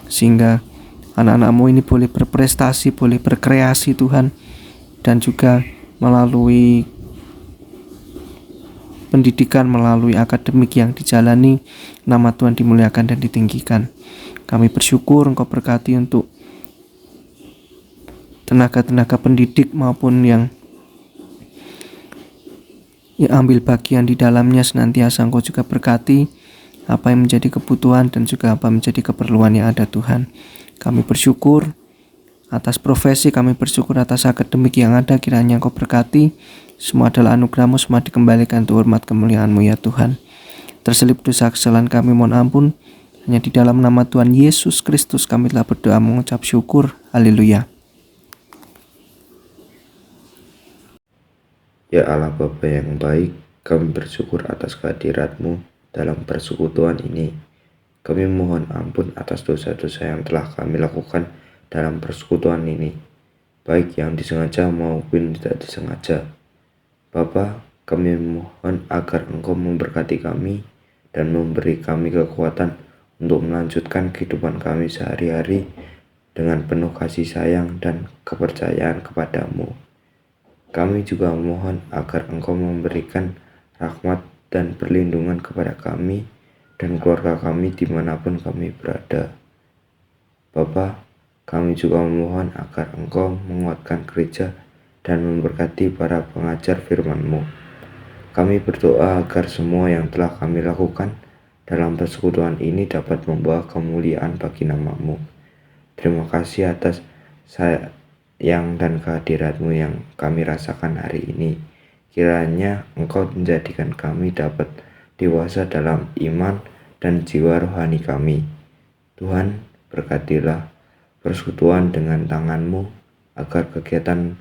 sehingga anak-anak-Mu ini boleh berprestasi, boleh berkreasi Tuhan, dan juga melalui pendidikan, melalui akademik yang dijalani, nama Tuhan dimuliakan dan ditinggikan. Kami bersyukur Engkau berkati untuk tenaga-tenaga pendidik maupun yang ambil bagian di dalamnya, senantiasa Engkau juga berkati apa yang menjadi kebutuhan dan juga apa menjadi keperluan yang ada Tuhan. Kami bersyukur atas profesi, kami bersyukur atas akademik yang ada, kiranya Engkau berkati. Semua adalah anugerah-Mu, semua dikembalikan untuk hormat kemuliaan-Mu ya Tuhan. Terselip dosa kesalahan kami mohon ampun. Hanya di dalam nama Tuhan Yesus Kristus kami telah berdoa mengucap syukur. Haleluya. Ya Allah Bapa yang baik, kami bersyukur atas kehadirat-Mu dalam persekutuan ini. Kami mohon ampun atas dosa-dosa yang telah kami lakukan dalam persekutuan ini, baik yang disengaja maupun tidak disengaja. Bapa, kami mohon agar Engkau memberkati kami dan memberi kami kekuatan untuk melanjutkan kehidupan kami sehari-hari dengan penuh kasih sayang dan kepercayaan kepadamu. Kami juga mohon agar Engkau memberikan rahmat dan perlindungan kepada kami dan keluarga kami dimanapun kami berada. Bapa, kami juga memohon agar Engkau menguatkan gereja dan memberkati para pengajar firman-Mu. Kami berdoa agar semua yang telah kami lakukan dalam persekutuan ini dapat membawa kemuliaan bagi nama-Mu. Terima kasih atas sayang dan kehadirat-Mu yang kami rasakan hari ini. Kiranya Engkau menjadikan kami dapat dewasa dalam iman dan jiwa rohani kami. Tuhan, berkatilah persekutuan dengan tangan-Mu, agar kegiatan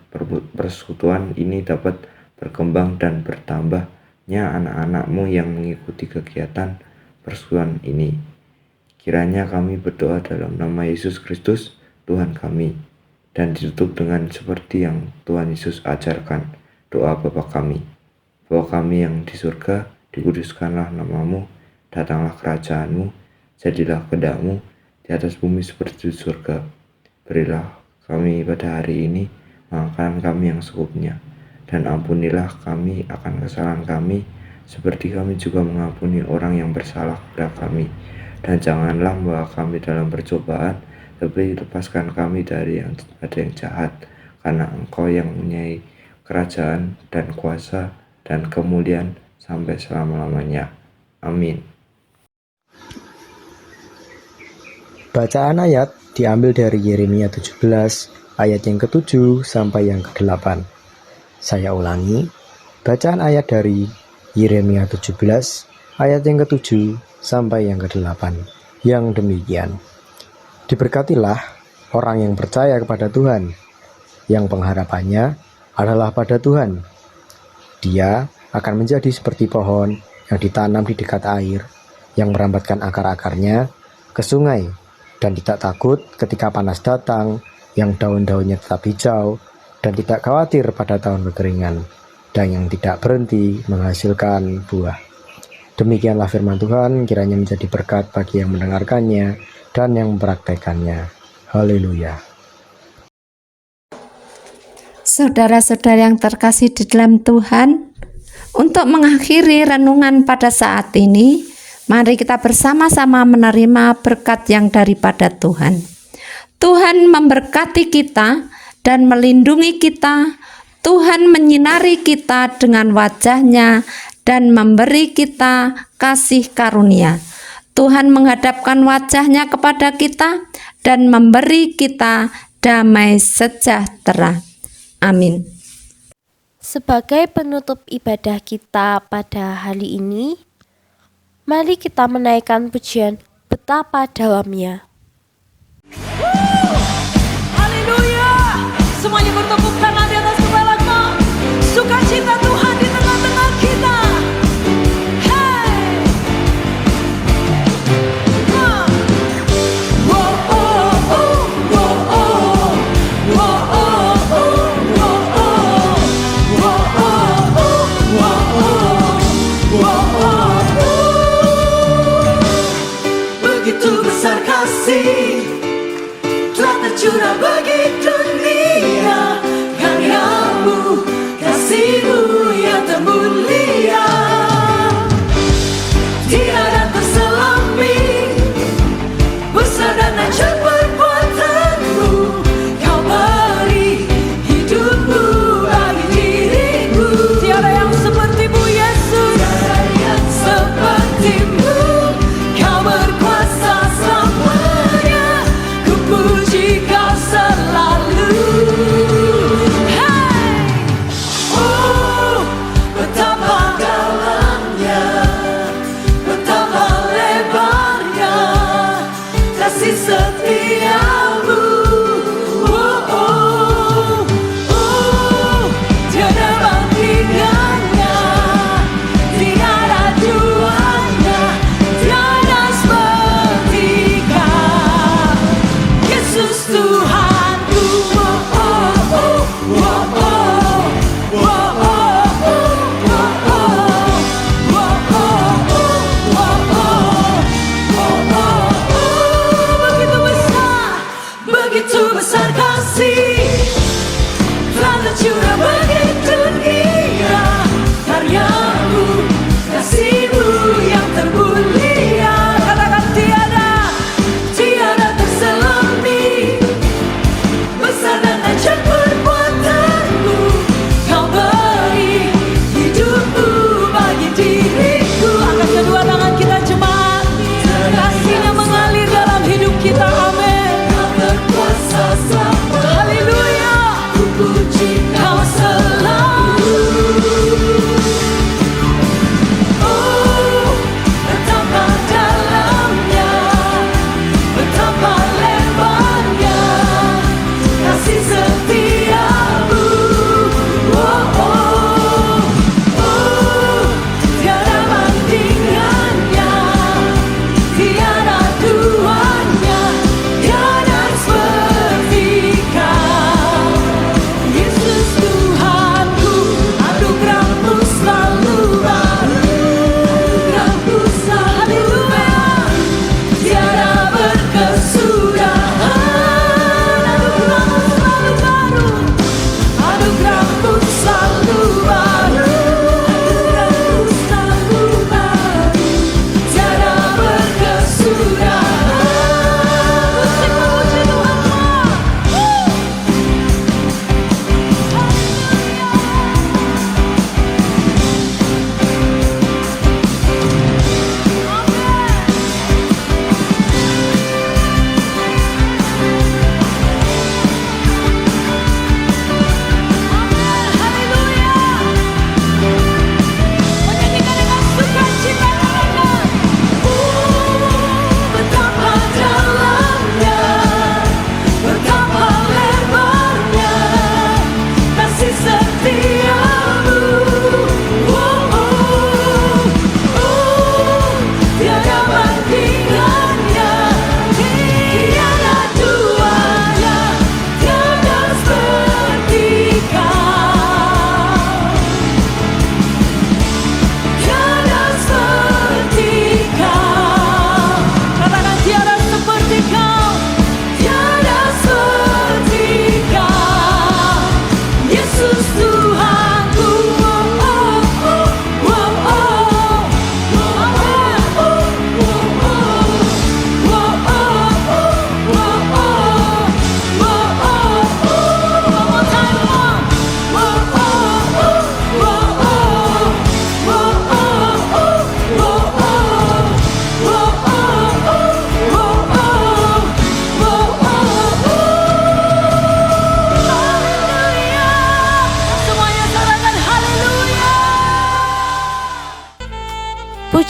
persekutuan ini dapat berkembang dan bertambahnya anak-anak-Mu yang mengikuti kegiatan persekutuan ini. Kiranya kami berdoa dalam nama Yesus Kristus, Tuhan kami, dan ditutup dengan seperti yang Tuhan Yesus ajarkan. Doa Bapa kami, Bapa kami yang di surga, dikuduskanlah nama-Mu, datanglah kerajaan-Mu, jadilah kehendak-Mu di atas bumi seperti di surga. Berilah kami pada hari ini makanan kami yang secukupnya, dan ampunilah kami akan kesalahan kami, seperti kami juga mengampuni orang yang bersalah kepada kami. Dan janganlah membawa kami dalam percobaan, tapi lepaskan kami dari yang jahat, karena Engkau yang mempunyai kerajaan dan kuasa dan kemuliaan sampai selama-lamanya. Amin. Bacaan ayat diambil dari Yeremia 17 ayat yang ke-7 sampai yang ke-8. Saya ulangi, bacaan ayat dari Yeremia 17 ayat yang ke-7 sampai yang ke-8. Yang demikian: diberkatilah orang yang percaya kepada Tuhan, yang pengharapannya adalah pada Tuhan. Dia akan menjadi seperti pohon yang ditanam di dekat air, yang merambatkan akar-akarnya ke sungai, dan tidak takut ketika panas datang, yang daun-daunnya tetap hijau, dan tidak khawatir pada tahun kekeringan, dan yang tidak berhenti menghasilkan buah. Demikianlah firman Tuhan, kiranya menjadi berkat bagi yang mendengarkannya dan yang mempraktekannya. Haleluya. Saudara-saudara yang terkasih di dalam Tuhan, untuk mengakhiri renungan pada saat ini, mari kita bersama-sama menerima berkat yang daripada Tuhan. Tuhan memberkati kita dan melindungi kita. Tuhan menyinari kita dengan wajah-Nya dan memberi kita kasih karunia. Tuhan menghadapkan wajah-Nya kepada kita dan memberi kita damai sejahtera. Amin. Sebagai penutup ibadah kita pada hari ini, mari kita menaikkan pujian Betapa Dalamnya. Haleluya. Semuanya bertepuk tangan di atas kepala-Mu. Sukacita Tuhan di tengah-tengah kita. Hey. Begitu besar kasih telah tercipta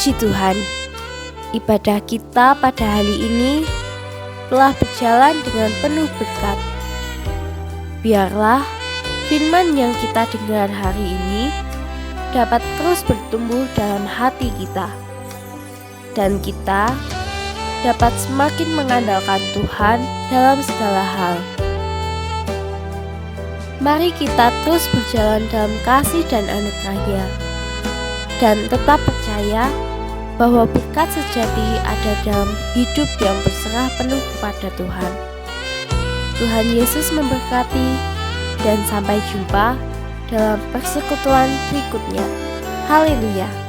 Puji Tuhan, ibadah kita pada hari ini telah berjalan dengan penuh berkat. Biarlah firman yang kita dengar hari ini dapat terus bertumbuh dalam hati kita, dan kita dapat semakin mengandalkan Tuhan dalam segala hal. Mari kita terus berjalan dalam kasih dan anugerah-Nya, dan tetap percaya bahwa berkat sejati ada dalam hidup yang berserah penuh kepada Tuhan. Tuhan Yesus memberkati, dan sampai jumpa dalam persekutuan berikutnya. Haleluya!